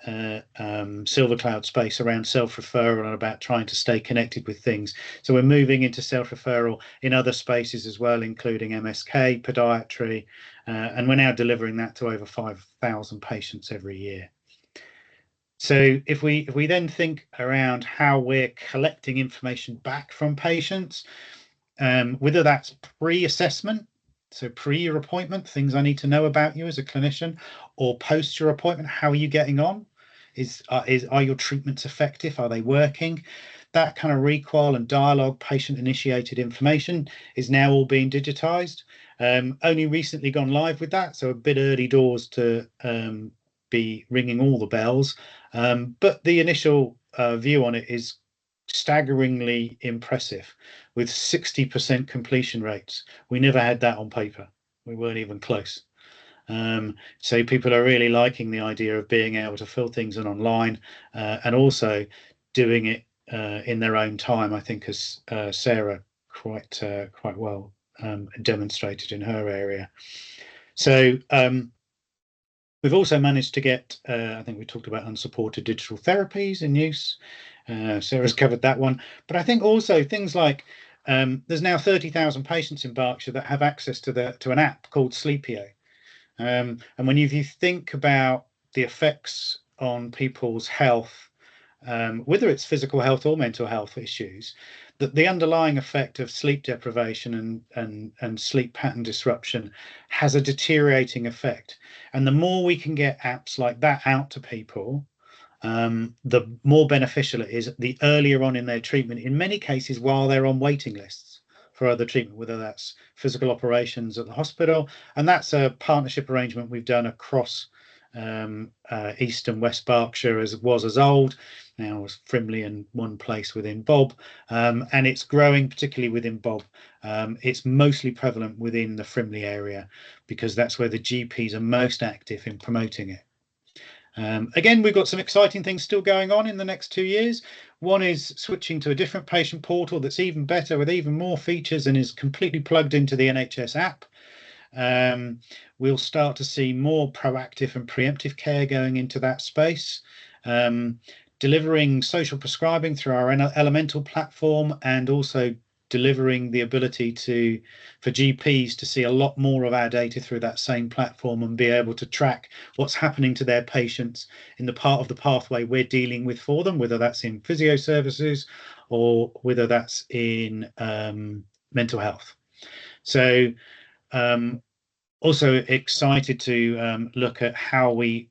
SilverCloud space around self-referral and about trying to stay connected with things. So we're moving into self-referral in other spaces as well, including MSK, podiatry, and we're now delivering that to over 5,000 patients every year. So if we then think around how we're collecting information back from patients, whether that's pre-assessment, so pre your appointment, things I need to know about you as a clinician, or post your appointment, how are you getting on? Are your treatments effective? Are they working? That kind of requal and dialogue, patient-initiated information is now all being digitized. Only recently gone live with that, so a bit early doors to be ringing all the bells. But the initial view on it is staggeringly impressive, with 60% completion rates. We never had that on paper. We weren't even close. So people are really liking the idea of being able to fill things in online, and also doing it in their own time, I think, as Sarah quite well demonstrated in her area. So we've also managed to get, I think we talked about unsupported digital therapies in use. Sarah's covered that one. But I think also things like, there's now 30,000 patients in Berkshire that have access to an app called Sleepio. And when you think about the effects on people's health, whether it's physical health or mental health issues, that the underlying effect of sleep deprivation and sleep pattern disruption has a deteriorating effect. And the more we can get apps like that out to people, the more beneficial it is the earlier on in their treatment, in many cases while they're on waiting lists for other treatment, whether that's physical operations at the hospital. And that's a partnership arrangement we've done across East and West Berkshire, as old, now as Frimley and one place within Bob, and it's growing particularly within Bob. It's mostly prevalent within the Frimley area because that's where the GPs are most active in promoting it. Again, we've got some exciting things still going on in the next 2 years. One is switching to a different patient portal that's even better with even more features and is completely plugged into the NHS app. We'll start to see more proactive and preemptive care going into that space. Delivering social prescribing through our Elemental platform, and also delivering the ability for GPs to see a lot more of our data through that same platform and be able to track what's happening to their patients in the part of the pathway we're dealing with for them, whether that's in physio services or whether that's in mental health. So also excited to look at how we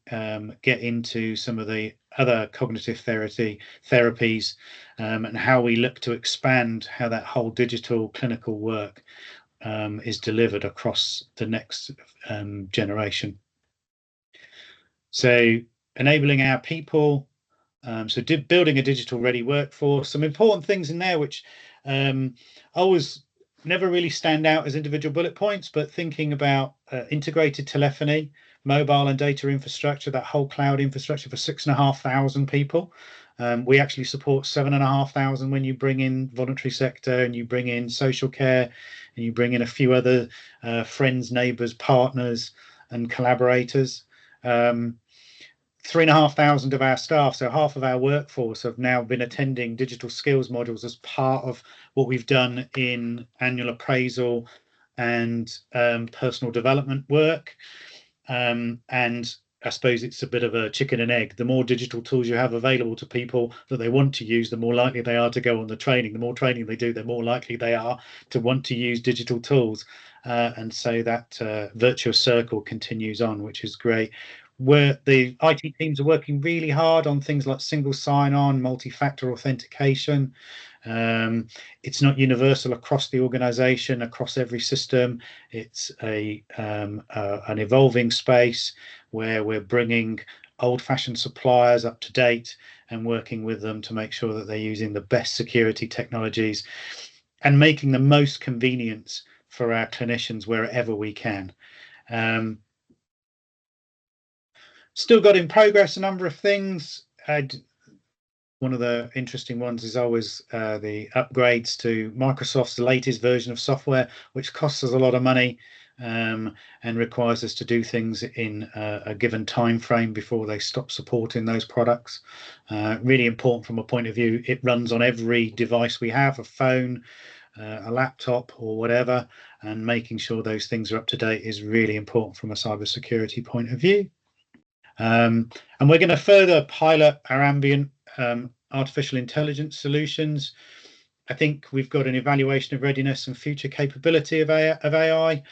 get into some of the other cognitive therapies and how we look to expand how that whole digital clinical work is delivered across the next generation. So enabling our people, building a digital ready workforce, some important things in there which always never really stand out as individual bullet points, but thinking about integrated telephony, mobile and data infrastructure, that whole cloud infrastructure for 6,500 people. We actually support 7,500 when you bring in voluntary sector and you bring in social care and you bring in a few other friends, neighbours, partners and collaborators. 3,500 of our staff, so half of our workforce, have now been attending digital skills modules as part of what we've done in annual appraisal and personal development work. And I suppose it's a bit of a chicken and egg. The more digital tools you have available to people that they want to use, the more likely they are to go on the training. The more training they do, the more likely they are to want to use digital tools. And so that virtuous circle continues on, which is great. Where the IT teams are working really hard on things like single sign-on, multi-factor authentication. It's not universal across the organization, across every system. It's an evolving space where we're bringing old-fashioned suppliers up to date and working with them to make sure that they're using the best security technologies and making the most convenience for our clinicians wherever we can. Still got in progress a number of things. One of the interesting ones is always the upgrades to Microsoft's latest version of software, which costs us a lot of money and requires us to do things in a given time frame before they stop supporting those products. Really important from a point of view, it runs on every device we have, a phone, a laptop or whatever, and making sure those things are up to date is really important from a cybersecurity point of view. And we're going to further pilot our ambient artificial intelligence solutions. I think we've got an evaluation of readiness and future capability of AI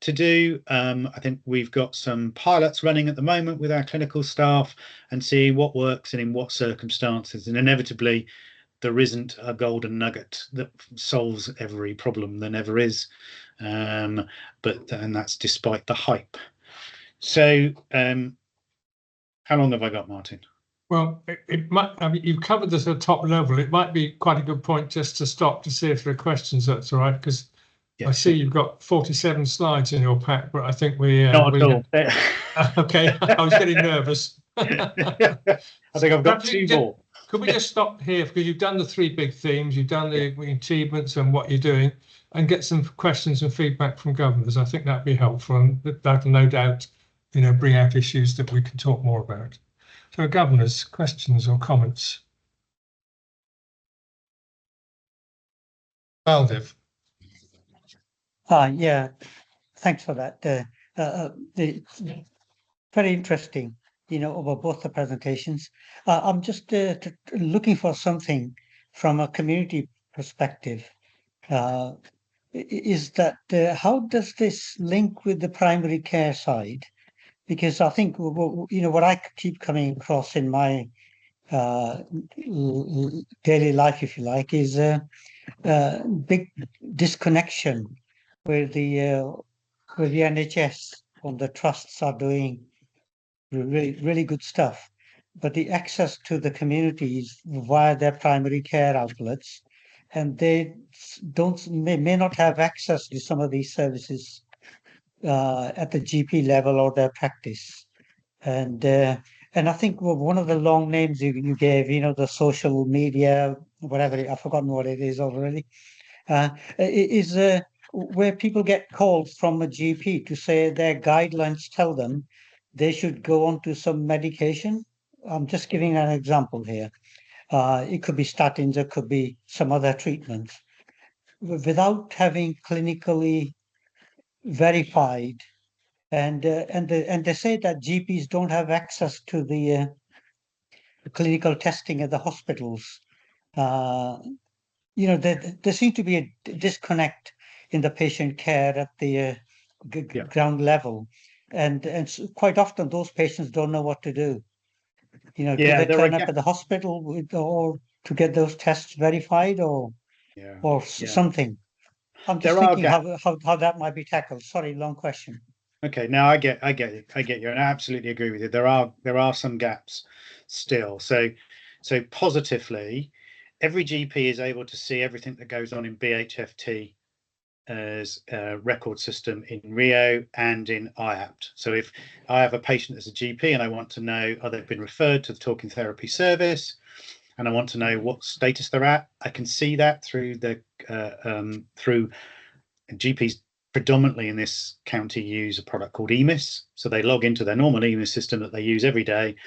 to do. I think we've got some pilots running at the moment with our clinical staff and seeing what works and in what circumstances. And inevitably, there isn't a golden nugget that solves every problem. There never is. And that's despite the hype. So how long have I got, Martin? Well, it might. I mean, you've covered this at top level. It might be quite a good point just to stop to see if there are questions. That's all right, because I see you've got 47 slides in your pack, but I think not at all. Okay, I was getting nervous. I think I've got two more. Could we just stop here, because you've done the three big themes, you've done the achievements and what you're doing, and get some questions and feedback from governors. I think that'd be helpful, and that'll no doubt, bring out issues that we can talk more about. So, governors, questions or comments? Baldiv. Yeah, thanks for that. Very interesting. over both the presentations. I'm just looking for something from a community perspective. Is that how does this link with the primary care side? Because I think what I keep coming across in my daily life, if you like, is a big disconnection where the NHS and the trusts are doing really good stuff, but the access to the communities via their primary care outlets, and they may not have access to some of these services at the GP level or their practice. And I think one of the long names you gave, the social media, whatever, I've forgotten what it is already, is where people get calls from a GP to say their guidelines tell them they should go on to some medication. I'm just giving an example here. It could be statins, it could be some other treatments. Without having clinically verified, and they say that GPs don't have access to the clinical testing at the hospitals. There seems to be a disconnect in the patient care at the ground level, and quite often those patients don't know what to do. Do they turn up at the hospital or to get those tests verified or something? I'm just thinking how that might be tackled. Sorry, long question. Okay, now I get you, and I absolutely agree with you. There are some gaps still. So positively, every GP is able to see everything that goes on in BHFT as a record system in Rio and in IAPT. So if I have a patient as a GP and I want to know, they've been referred to the talking therapy service, and I want to know what status they're at, I can see that through the through GPs. Predominantly in this county use a product called EMIS. So they log into their normal EMIS system that they use every day,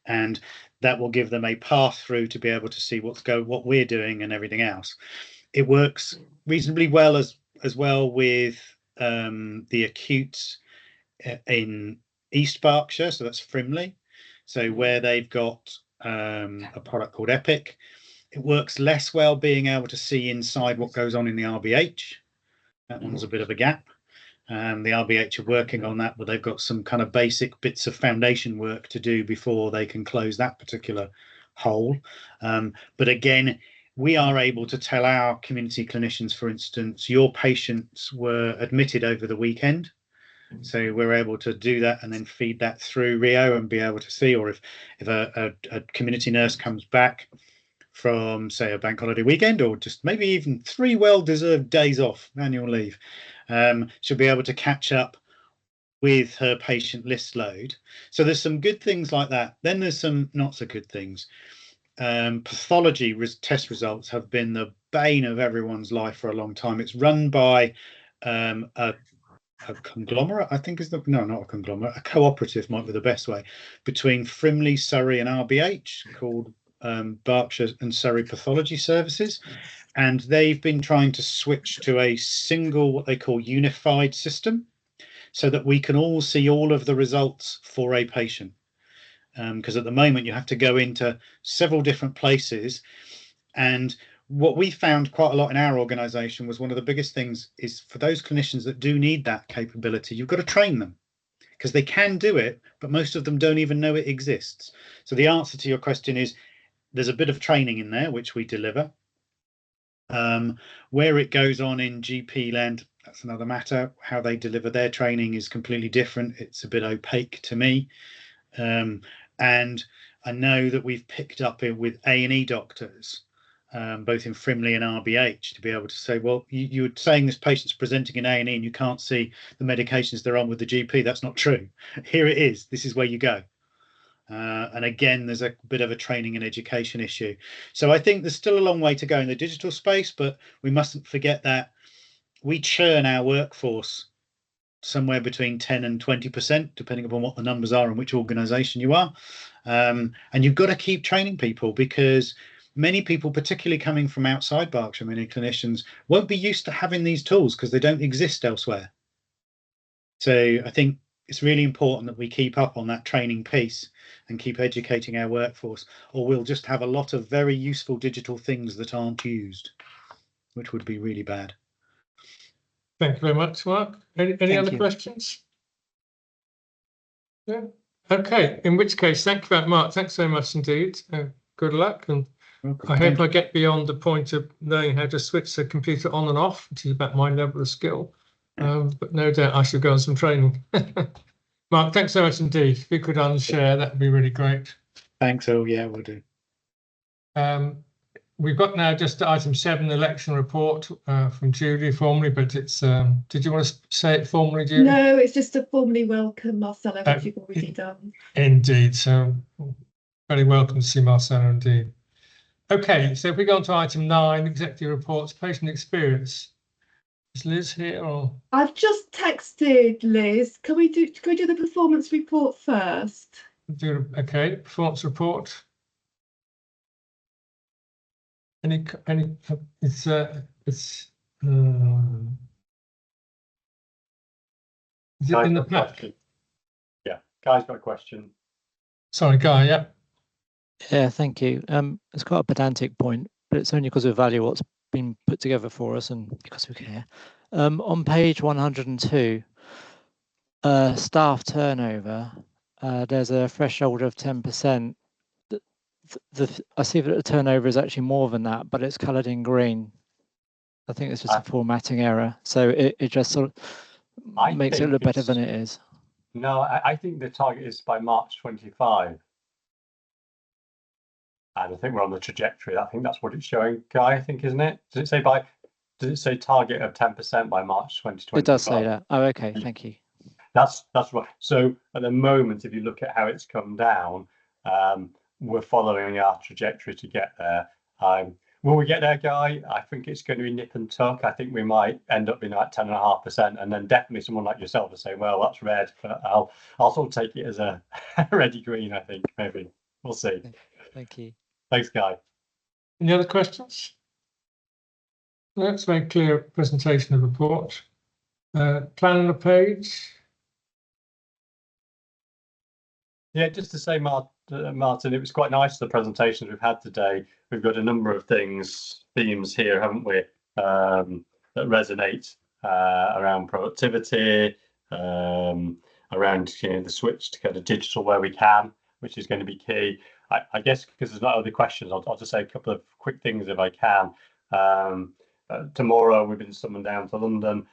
and that will give them a path through to be able to see what we're doing and everything else. It works reasonably well as well with the acute in East Berkshire, so that's Frimley. So where they've got a product called Epic, it works less well being able to see inside what goes on in the RBH. That one's a bit of a gap. The RBH are working on that, but they've got some kind of basic bits of foundation work to do before they can close that particular hole. But again, we are able to tell our community clinicians, for instance, your patients were admitted over the weekend. So we're able to do that and then feed that through Rio and be able to see, or if a community nurse comes back from, say, a bank holiday weekend, or just maybe even 3 well-deserved days off annual leave, she'll be able to catch up with her patient list load. So there's some good things like that. Then there's some not so good things. Pathology test results have been the bane of everyone's life for a long time. It's run by a conglomerate, I think not a conglomerate, a cooperative might be the best way, between Frimley, Surrey and RBH, called Berkshire and Surrey Pathology Services, and they've been trying to switch to a single, what they call unified system, so that we can all see all of the results for a patient. Because at the moment you have to go into several different places, and what we found quite a lot in our organisation was one of the biggest things is for those clinicians that do need that capability, you've got to train them, because they can do it, but most of them don't even know it exists. So the answer to your question is, there's a bit of training in there, which we deliver. Where it goes on in GP land, that's another matter. How they deliver their training is completely different. It's a bit opaque to me. And I know that we've picked up with A&E doctors, both in Frimley and RBH, to be able to say, well, you're saying this patient's presenting in A&E and you can't see the medications they're on with the GP. That's not true. Here it is. This is where you go. And again, there's a bit of a training and education issue. So I think there's still a long way to go in the digital space, but we mustn't forget that we churn our workforce somewhere between 10 and 20%, depending upon what the numbers are and which organisation you are. And you've got to keep training people, because many people, particularly coming from outside Berkshire, many clinicians won't be used to having these tools because they don't exist elsewhere. So I think it's really important that we keep up on that training piece and keep educating our workforce, or we'll just have a lot of very useful digital things that aren't used, which would be really bad. Thank you very much, Mark. Any Thank other you. questions? Yeah. Okay. In which case, thank you very much, Mark. Thanks so much indeed. Good luck, and I hope I get beyond the point of knowing how to switch the computer on and off, which is about my level of skill. But no doubt I should go on some training. Mark, thanks so much indeed. If you could unshare, that would be really great. Thanks, Phil. Yeah, we'll do. We've got now just item 7, election report from Julie formally, but it's, did you want to say it formally, Julie? No, it's just to formally welcome Marcelo, which you've already done. Indeed, so very welcome to see Marcelo indeed. Okay, so if we go on to item 9, executive reports, patient experience. Is Liz here or? I've just texted Liz. Can we do the performance report first? Okay, performance report. Any, it's is it in the pack? Yeah, Guy's got a question. Sorry, Guy, yeah. Yeah, thank you. It's quite a pedantic point, but it's only because we value what's been put together for us and because we care. On page 102, staff turnover, there's a threshold of 10%. I see that the turnover is actually more than that, but it's coloured in green. I think it's just a formatting error. So it just sort of makes it look better than it is. No, I think the target is by March 25. And I think we're on the trajectory. I think that's what it's showing, Guy, I think, isn't it? Does it say target of 10% by March 2025? It does say that. Oh, okay, thank you. That's right. So at the moment, if you look at how it's come down, we're following our trajectory to get there. Will we get there, Guy? I think it's going to be nip and tuck. I think we might end up being like 10.5%, and then definitely someone like yourself will say, well, that's red, but I'll sort of take it as a ready green, I think, maybe. We'll see. Thank you. Thanks, Guy. Any other questions? That's a very clear presentation of report. Plan on the page. Yeah, just to say, Martin, it was quite nice, the presentations we've had today. We've got a number of themes here, haven't we, that resonate around productivity, around the switch to kind of digital where we can, which is going to be key. I guess because there's not other questions, I'll just say a couple of quick things if I can. Tomorrow we've been summoned down to London.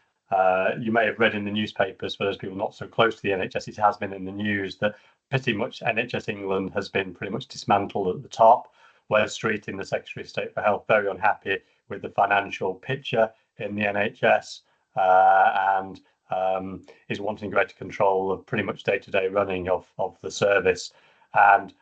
You may have read in the newspapers, for those people not so close to the NHS, it has been in the news that pretty much NHS England has been pretty much dismantled at the top. Wes Streeting, the Secretary of State for Health, very unhappy with the financial picture in the NHS and is wanting greater control of pretty much day-to-day running of the service. And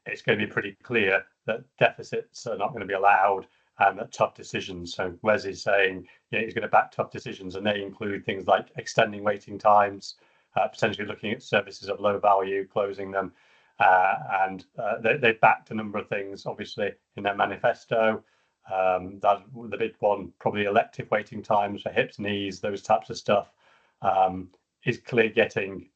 it's going to be pretty clear that deficits are not going to be allowed and that tough decisions. So Wes is saying he's going to back tough decisions, and they include things like extending waiting times, potentially looking at services of low value, closing them, and they've backed a number of things, obviously, in their manifesto. That's the big one, probably elective waiting times for hips, knees, those types of stuff, is clear getting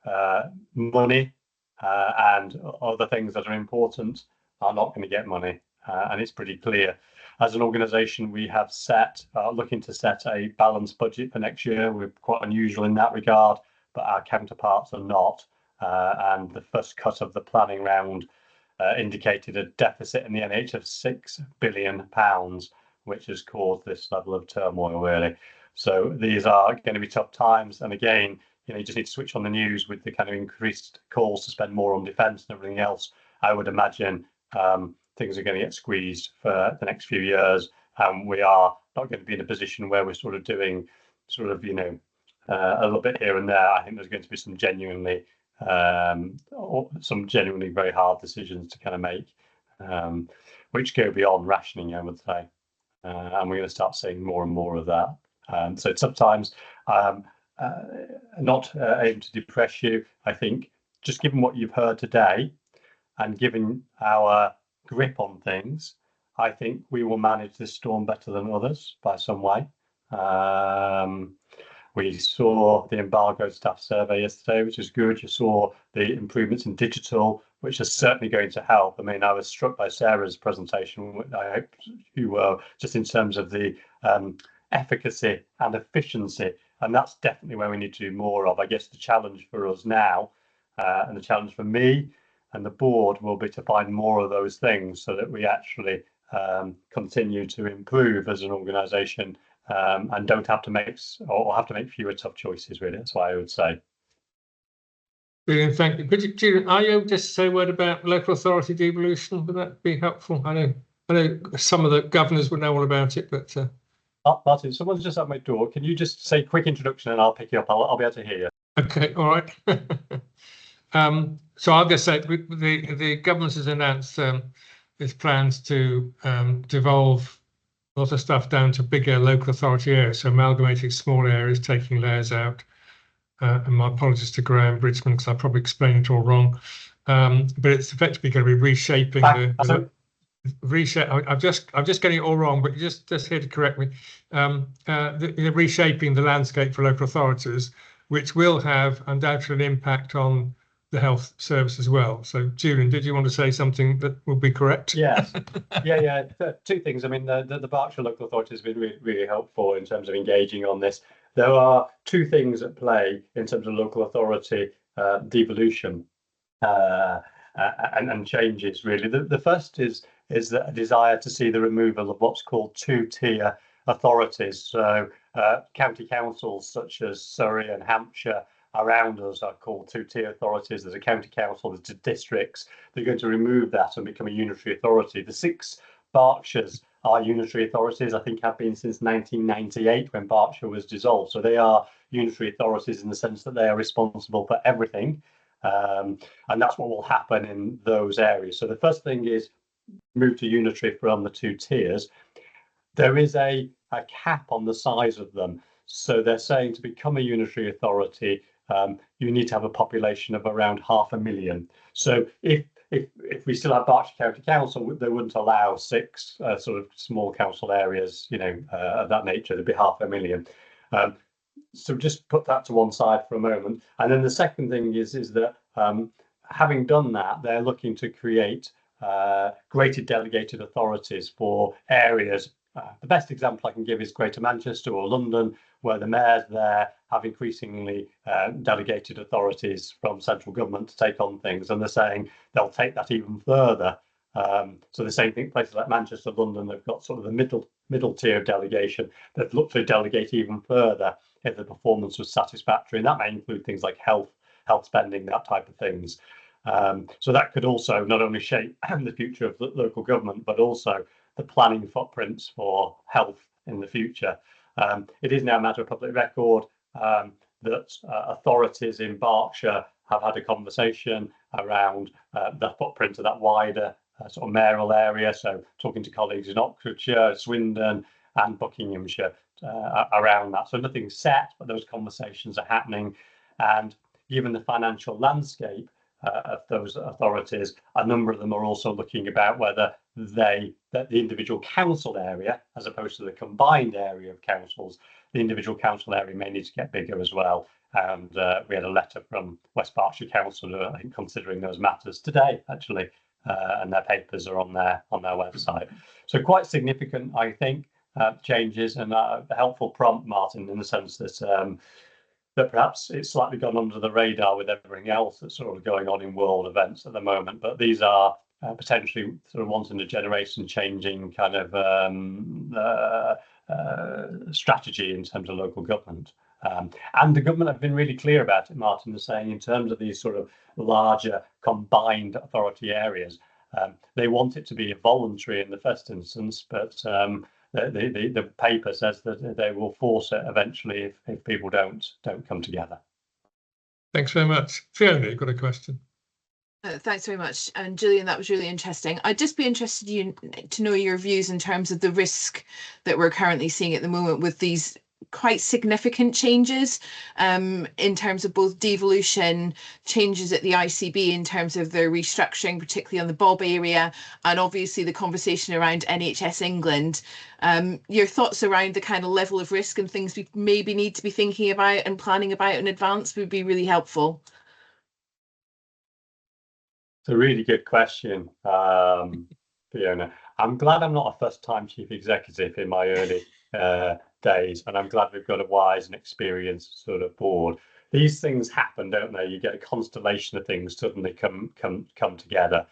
money, and other things that are important are not going to get money. And it's pretty clear. As an organisation, we have looking to set a balanced budget for next year. We're quite unusual in that regard, but our counterparts are not. And the first cut of the planning round indicated a deficit in the NHS of £6 billion, which has caused this level of turmoil, really. So these are going to be tough times. And again, you just need to switch on the news with the kind of increased calls to spend more on defence and everything else. I would imagine things are going to get squeezed for the next few years, and we are not going to be in a position where we're sort of doing a little bit here and there. I think there's going to be some genuinely very hard decisions to kind of make, which go beyond rationing, I would say, and we're going to start seeing more and more of that. So sometimes not aim to depress you. I think just given what you've heard today and given our grip on things, I think we will manage this storm better than others by some way. We saw the embargo staff survey yesterday, which is good. You saw the improvements in digital, which is certainly going to help. I mean, I was struck by Sarah's presentation. I hope you were, just in terms of the efficacy and efficiency. And that's definitely where we need to do more of. I guess the challenge for us now, and the challenge for me and the board, will be to find more of those things so that we actually continue to improve as an organisation, and don't have to make fewer tough choices. Really, that's what I would say. Brilliant, thank you. Could you, Julian, are you able just to say a word about local authority devolution? Would that be helpful? I know some of the governors would know all about it, but Martin, someone's just at my door. Can you just say a quick introduction and I'll pick you up? I'll be able to hear you. Okay, all right. So I'll just say the government has announced its plans to devolve a lot of stuff down to bigger local authority areas, so amalgamating small areas, taking layers out. And my apologies to Graham Bridgman, because I probably explained it all wrong. But it's effectively going to be reshaping I'm just getting it all wrong, but just here to correct me. Reshaping the landscape for local authorities, which will have undoubtedly an impact on the health service as well. So, Julian, did you want to say something that would be correct? Yes. Yeah. Two things. I mean, the Berkshire local authority has been really helpful in terms of engaging on this. There are two things at play in terms of local authority devolution and changes, really. The first is a desire to see the removal of what's called two-tier authorities. So county councils such as Surrey and Hampshire around us are called two-tier authorities. There's a county council, there's districts. They're going to remove that and become a unitary authority. The 6 Berkshires are unitary authorities, I think have been since 1998 when Berkshire was dissolved. So they are unitary authorities in the sense that they are responsible for everything. And that's what will happen in those areas. So the first thing is move to unitary from the 2 tiers. There is a cap on the size of them. So they're saying to become a unitary authority, you need to have a population of around 500,000. So if we still have Berkshire County Council, they wouldn't allow 6 sort of small council areas, of that nature. There'd be 500,000. So just put that to one side for a moment. And then the second thing is that having done that, they're looking to create greater delegated authorities for areas. The best example I can give is Greater Manchester or London, where the mayors there have increasingly delegated authorities from central government to take on things, and they're saying they'll take that even further. So the same thing, places like Manchester, London, they've got sort of the middle tier of delegation. They've looked to delegate even further if the performance was satisfactory, and that may include things like health spending, that type of things. So that could also not only shape the future of the local government, but also the planning footprints for health in the future. It is now a matter of public record that authorities in Berkshire have had a conversation around the footprint of that wider sort of mayoral area. So talking to colleagues in Oxfordshire, Swindon and Buckinghamshire around that. So nothing's set, but those conversations are happening. And given the financial landscape of those authorities, a number of them are also looking about whether that the individual council area, as opposed to the combined area of councils, the individual council area may need to get bigger as well. And we had a letter from West Berkshire Council, I think, considering those matters today, actually, and their papers are on their website. So quite significant, I think, changes, and a helpful prompt, Martin, in the sense that that perhaps it's slightly gone under the radar with everything else that's sort of going on in world events at the moment. But these are potentially sort of once in a generation changing kind of strategy in terms of local government. And the government have been really clear about it, Martin, is saying in terms of these sort of larger combined authority areas, they want it to be voluntary in the first instance, but the paper says that they will force it eventually if people don't come together. Thanks very much. Fiona, you've got a question. Thanks very much. And Gillian, that was really interesting. I'd just be interested to know your views in terms of the risk that we're currently seeing at the moment with these quite significant changes in terms of both devolution, changes at the ICB in terms of their restructuring, particularly on the Bob area, and obviously the conversation around NHS England. Your thoughts around the kind of level of risk and things we maybe need to be thinking about and planning about in advance would be really helpful. It's a really good question, Fiona. I'm glad I'm not a first-time chief executive in my early days, and I'm glad we've got a wise and experienced sort of board. These things happen, don't they? You get a constellation of things suddenly come together.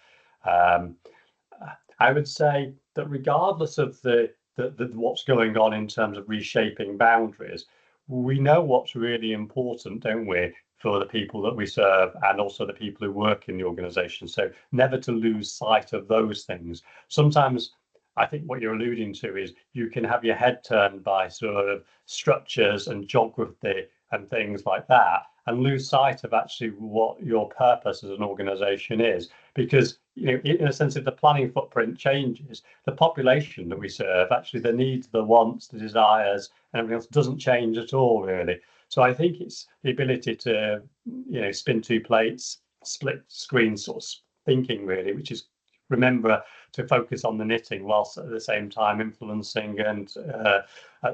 I would say that regardless of the what's going on in terms of reshaping boundaries, we know what's really important, don't we, for the people that we serve and also the people who work in the organisation. So never to lose sight of those things. Sometimes I think what you're alluding to is you can have your head turned by sort of structures and geography and things like that, and lose sight of actually what your purpose as an organisation is. Because, you know, in a sense, if the planning footprint changes, the population that we serve, actually the needs, the wants, the desires, and everything else doesn't change at all, really. So I think it's the ability to, you know, spin two plates, split screen sort of thinking, really, which is remember to focus on the knitting whilst at the same time influencing and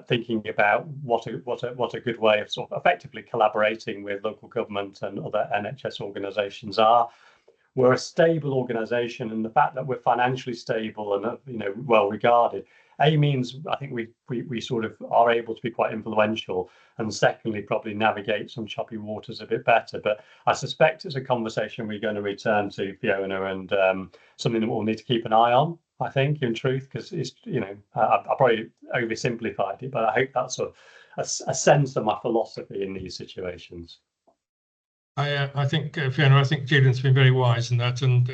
thinking about what a good way of sort of effectively collaborating with local government and other NHS organisations are. We're a stable organisation, and the fact that we're financially stable and you know, well regarded, means I think we sort of are able to be quite influential, and secondly probably navigate some choppy waters a bit better. But I suspect it's a conversation we're going to return to, Fiona, and something that we'll need to keep an eye on, I think, in truth, because it's, you know, I probably oversimplified it, but I hope that's a sense of my philosophy in these situations. I think, Fiona, I think Julian's been very wise in that, and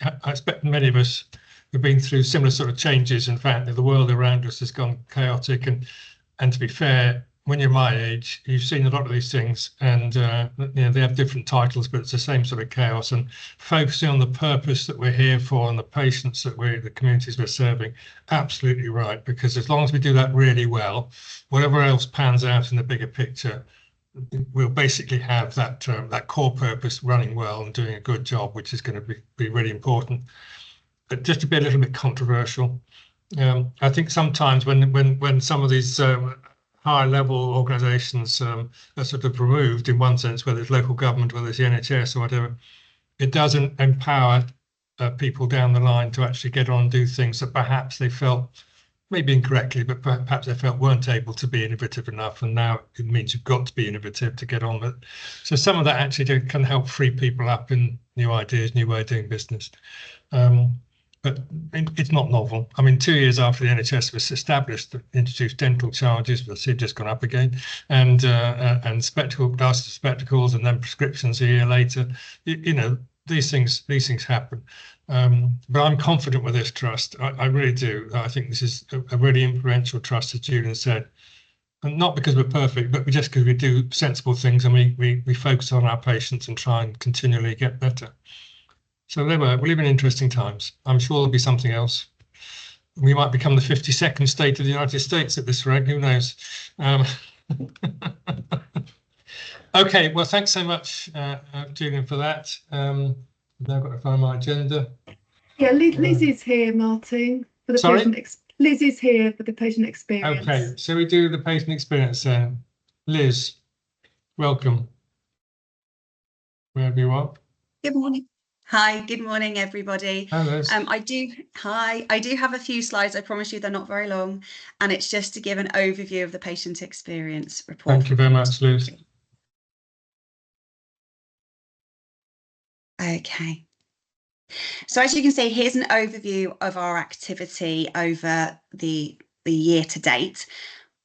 I expect many of us have been through similar sort of changes. In fact, the world around us has gone chaotic, and to be fair, when you're my age, you've seen a lot of these things, and you know, they have different titles, but it's the same sort of chaos. And focusing on the purpose that we're here for and the patients that the communities we're serving, absolutely right. Because as long as we do that really well, whatever else pans out in the bigger picture, we'll basically have that core purpose running well and doing a good job, which is going to be really important. But just to be a little bit controversial, I think sometimes when some of these higher level organisations are sort of removed in one sense, whether it's local government, whether it's the NHS or whatever, it doesn't empower people down the line to actually get on and do things that perhaps they felt, maybe incorrectly, but perhaps they felt weren't able to be innovative enough, and now it means you've got to be innovative to get on with it. So some of that actually can help free people up in new ideas, new way of doing business. But it's not novel. I mean, 2 years after the NHS was established, introduced dental charges, but they've just gone up again, and glasses, spectacles, and then prescriptions a year later. You know, these things happen. But I'm confident with this trust. I really do. I think this is a really influential trust, as Julian said. And not because we're perfect, but just because we do sensible things, and we focus on our patients and try and continually get better. So we live in interesting times. I'm sure there'll be something else. We might become the 52nd state of the United States at this rate, who knows? Okay, well, thanks so much, Julian, for that. Now I've got to find my agenda. Yeah, Liz is here, Martin. For the Sorry? Liz is here for the patient experience. Okay, so we do the patient experience then. Liz, welcome. Wherever you are. Good morning. Hi, good morning, everybody. Hi, Liz. I do have a few slides. I promise you they're not very long, and it's just to give an overview of the patient experience report. Thank you very much, Liz. Okay. So as you can see, here's an overview of our activity over the year to date.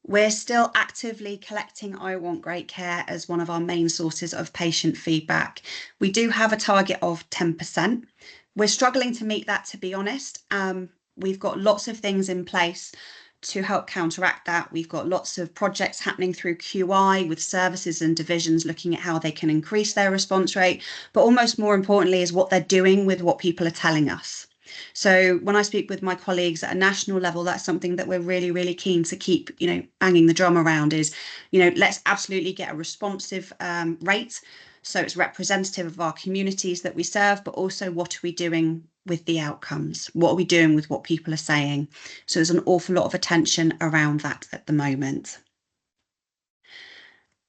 We're still actively collecting I Want Great Care as one of our main sources of patient feedback. We do have a target of 10%. We're struggling to meet that, to be honest. We've got lots of things in place to help counteract that. We've got lots of projects happening through QI with services and divisions looking at how they can increase their response rate, but almost more importantly is what they're doing with what people are telling us. So when I speak with my colleagues at a national level, that's something that we're really, really keen to keep, banging the drum around is, let's absolutely get a responsive rate. So it's representative of our communities that we serve, but also what are we doing with the outcomes? What are we doing with what people are saying? So there's an awful lot of attention around that at the moment.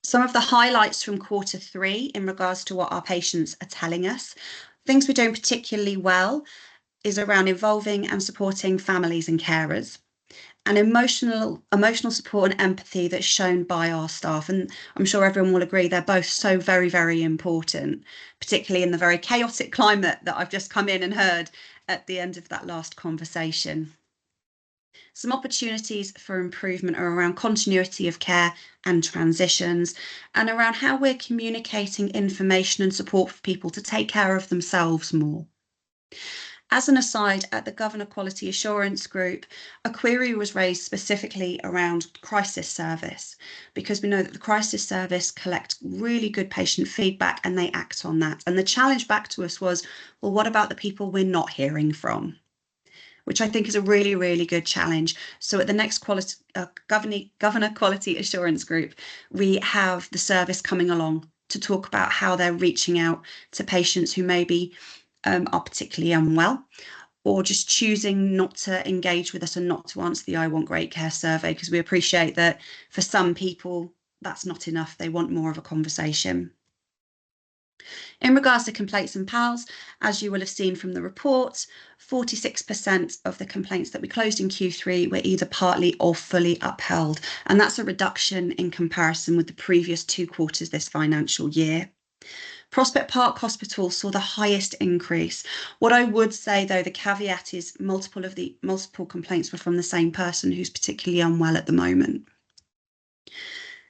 Some of the highlights from Q3 in regards to what our patients are telling us, things we're doing particularly well is around involving and supporting families and carers, and emotional support and empathy that's shown by our staff. And I'm sure everyone will agree they're both so very, very important, particularly in the very chaotic climate that I've just come in and heard at the end of that last conversation. Some opportunities for improvement are around continuity of care and transitions, and around how we're communicating information and support for people to take care of themselves more. As an aside, at the Governor Quality Assurance Group, a query was raised specifically around crisis service, because we know that the crisis service collect really good patient feedback and they act on that. And the challenge back to us was, well, what about the people we're not hearing from? Which I think is a really, really good challenge. So at the next Governor Quality Assurance Group, we have the service coming along to talk about how they're reaching out to patients who maybe are particularly unwell, or just choosing not to engage with us and not to answer the I Want Great Care survey, because we appreciate that for some people that's not enough. They want more of a conversation. In regards to complaints and PALs, as you will have seen from the report, 46% of the complaints that we closed in Q3 were either partly or fully upheld, and that's a reduction in comparison with the previous 2 quarters this financial year. Prospect Park Hospital saw the highest increase. What I would say, though, the caveat is multiple complaints were from the same person who's particularly unwell at the moment.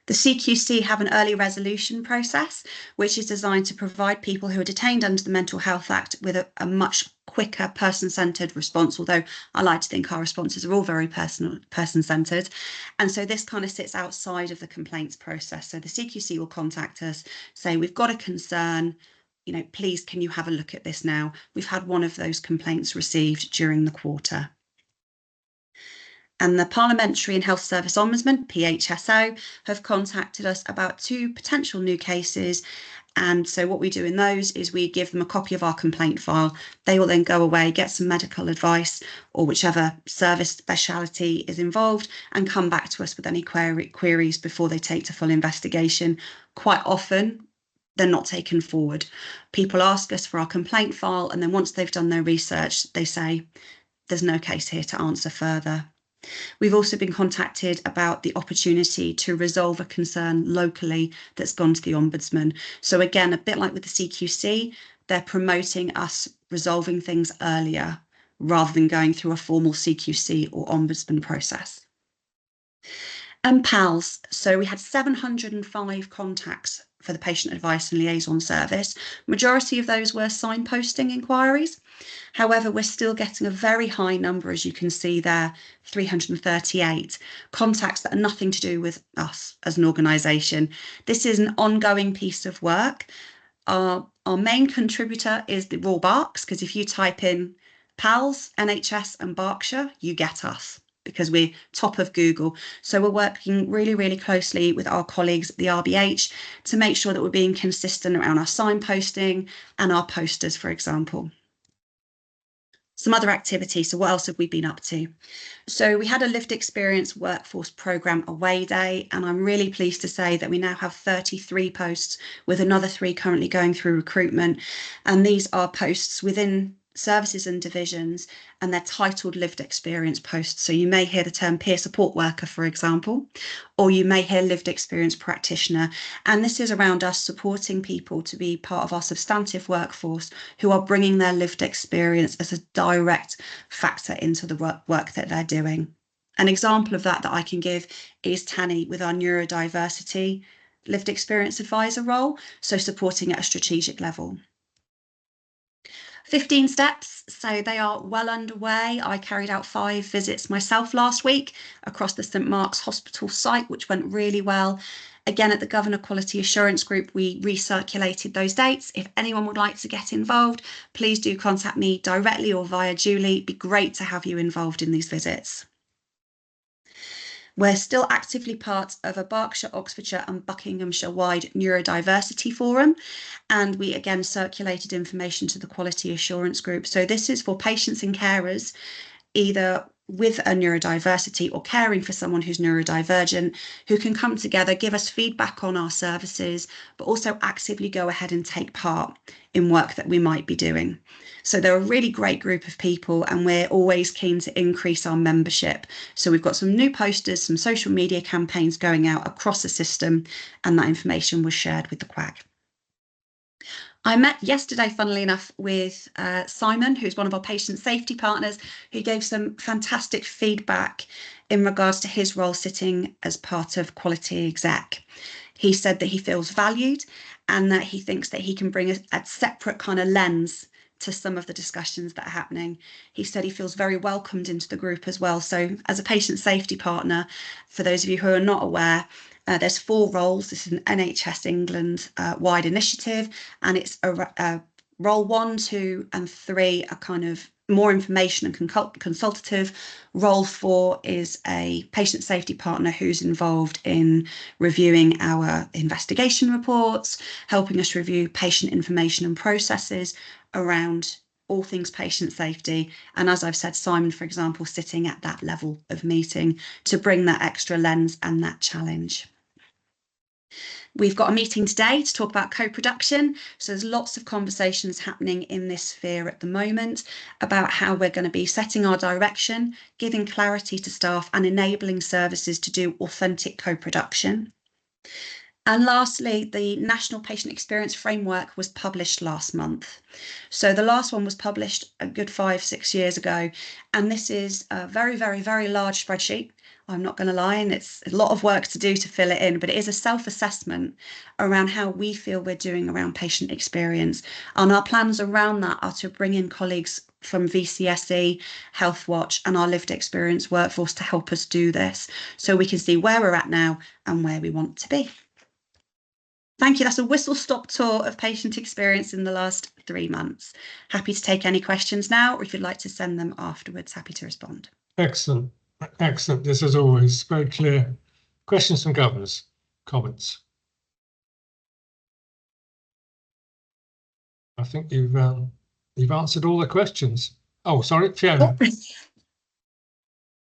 The CQC have an early resolution process, which is designed to provide people who are detained under the Mental Health Act with a much quicker person-centred response, although I like to think our responses are all very person-centred. And so this kind of sits outside of the complaints process. So the CQC will contact us, say, we've got a concern, please, can you have a look at this now? We've had one of those complaints received during the quarter. And the Parliamentary and Health Service Ombudsman, PHSO, have contacted us about 2 potential new cases. And so what we do in those is we give them a copy of our complaint file. They will then go away, get some medical advice or whichever service speciality is involved, and come back to us with any queries before they take to full investigation. Quite often, they're not taken forward. People ask us for our complaint file, and then once they've done their research, they say, there's no case here to answer further. We've also been contacted about the opportunity to resolve a concern locally that's gone to the Ombudsman. So again, a bit like with the CQC, they're promoting us resolving things earlier rather than going through a formal CQC or Ombudsman process. And PALS, so we had 705 contacts for the Patient Advice and Liaison Service. Majority of those were signposting inquiries. However, we're still getting a very high number, as you can see there, 338 contacts that are nothing to do with us as an organisation. This is an ongoing piece of work. Our main contributor is the Royal Berks, because if you type in PALS, NHS and Berkshire, you get us, because we're top of Google. So we're working really, really closely with our colleagues at the RBH to make sure that we're being consistent around our signposting and our posters, for example. Some other activities. So what else have we been up to? So we had a lived experience workforce programme away day, and I'm really pleased to say that we now have 33 posts, with another 3 currently going through recruitment. And these are posts within services and divisions, and they're titled lived experience posts. So you may hear the term peer support worker, for example, or you may hear lived experience practitioner. And this is around us supporting people to be part of our substantive workforce who are bringing their lived experience as a direct factor into the work that they're doing. An example of that I can give is Tanny with our neurodiversity lived experience advisor role, so supporting at a strategic level. 15 steps, so they are well underway. I carried out 5 visits myself last week across the St Mark's Hospital site, which went really well. Again, at the Governor Quality Assurance Group, we recirculated those dates. If anyone would like to get involved, please do contact me directly or via Julie. It'd be great to have you involved in these visits. We're still actively part of a Berkshire, Oxfordshire and Buckinghamshire-wide neurodiversity forum, and we again circulated information to the Quality Assurance Group. So this is for patients and carers, either with a neurodiversity or caring for someone who's neurodivergent, who can come together, give us feedback on our services, but also actively go ahead and take part in work that we might be doing. So they're a really great group of people, and we're always keen to increase our membership. So we've got some new posters, some social media campaigns going out across the system, and that information was shared with the QAG. I met yesterday, funnily enough, with Simon, who's one of our patient safety partners, who gave some fantastic feedback in regards to his role sitting as part of Quality Exec. He said that he feels valued and that he thinks that he can bring a separate kind of lens to some of the discussions that are happening. He said he feels very welcomed into the group as well. So as a patient safety partner, for those of you who are not aware, there's 4 roles. This is an NHS England wide initiative, and it's role 1, 2 and 3 are kind of more information and consultative. Role 4 is a patient safety partner who's involved in reviewing our investigation reports, helping us review patient information and processes around all things patient safety. And as I've said, Simon, for example, sitting at that level of meeting to bring that extra lens and that challenge. We've got a meeting today to talk about co-production. So there's lots of conversations happening in this sphere at the moment about how we're going to be setting our direction, giving clarity to staff and enabling services to do authentic co-production. And lastly, the National Patient Experience Framework was published last month. So the last one was published a good 5-6 years ago. And this is a very, very, very large spreadsheet. I'm not going to lie, and it's a lot of work to do to fill it in, but it is a self-assessment around how we feel we're doing around patient experience. And our plans around that are to bring in colleagues from VCSE, Healthwatch and our lived experience workforce to help us do this, so we can see where we're at now and where we want to be. Thank you. That's a whistle-stop tour of patient experience in the last 3 months. Happy to take any questions now, or if you'd like to send them afterwards, happy to respond. Excellent. Excellent. This is always very clear. Questions from governors, comments? I think you've answered all the questions. Oh, sorry, Fiona.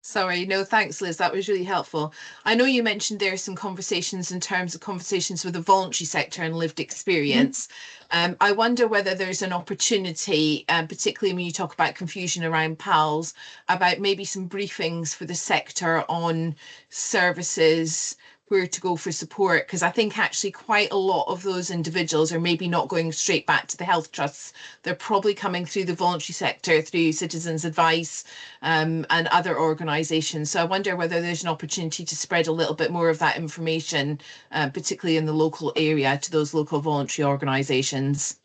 Sorry, no, thanks, Liz. That was really helpful. I know you mentioned there are some conversations in terms of conversations with the voluntary sector and lived experience. I wonder whether there's an opportunity, particularly when you talk about confusion around PALS, about maybe some briefings for the sector on services, where to go for support, because I think actually quite a lot of those individuals are maybe not going straight back to the health trusts. They're probably coming through the voluntary sector, through Citizens Advice and other organisations. So I wonder whether there's an opportunity to spread a little bit more of that information, particularly in the local area, to those local voluntary organisations.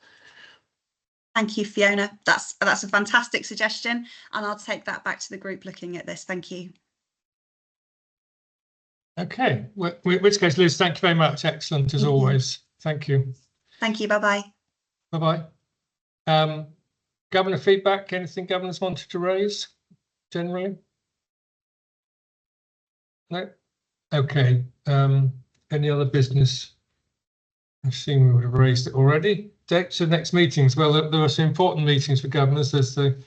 Thank you, Fiona. That's a fantastic suggestion, and I'll take that back to the group looking at this. Thank you. Okay, in which case, Liz, thank you very much. Excellent as always. Thank you. Thank you. Bye-bye. Bye-bye. Governor feedback, anything governors wanted to raise generally? No? Okay. Any other business? I assume we would have raised it already. Dates of next meetings. Well, there are some important meetings for governors. There's the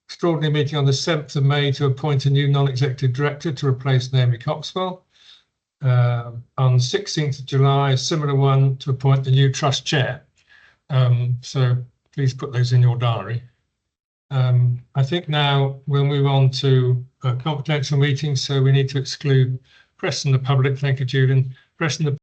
extraordinary meeting on the 7th of May to appoint a new non-executive director to replace Naomi Coxwell. On 16th of July, a similar one to appoint the new trust chair. So please put those in your diary. I think now we'll move on to confidential meetings. So we need to exclude press and the public. Thank you, Julian. Press and the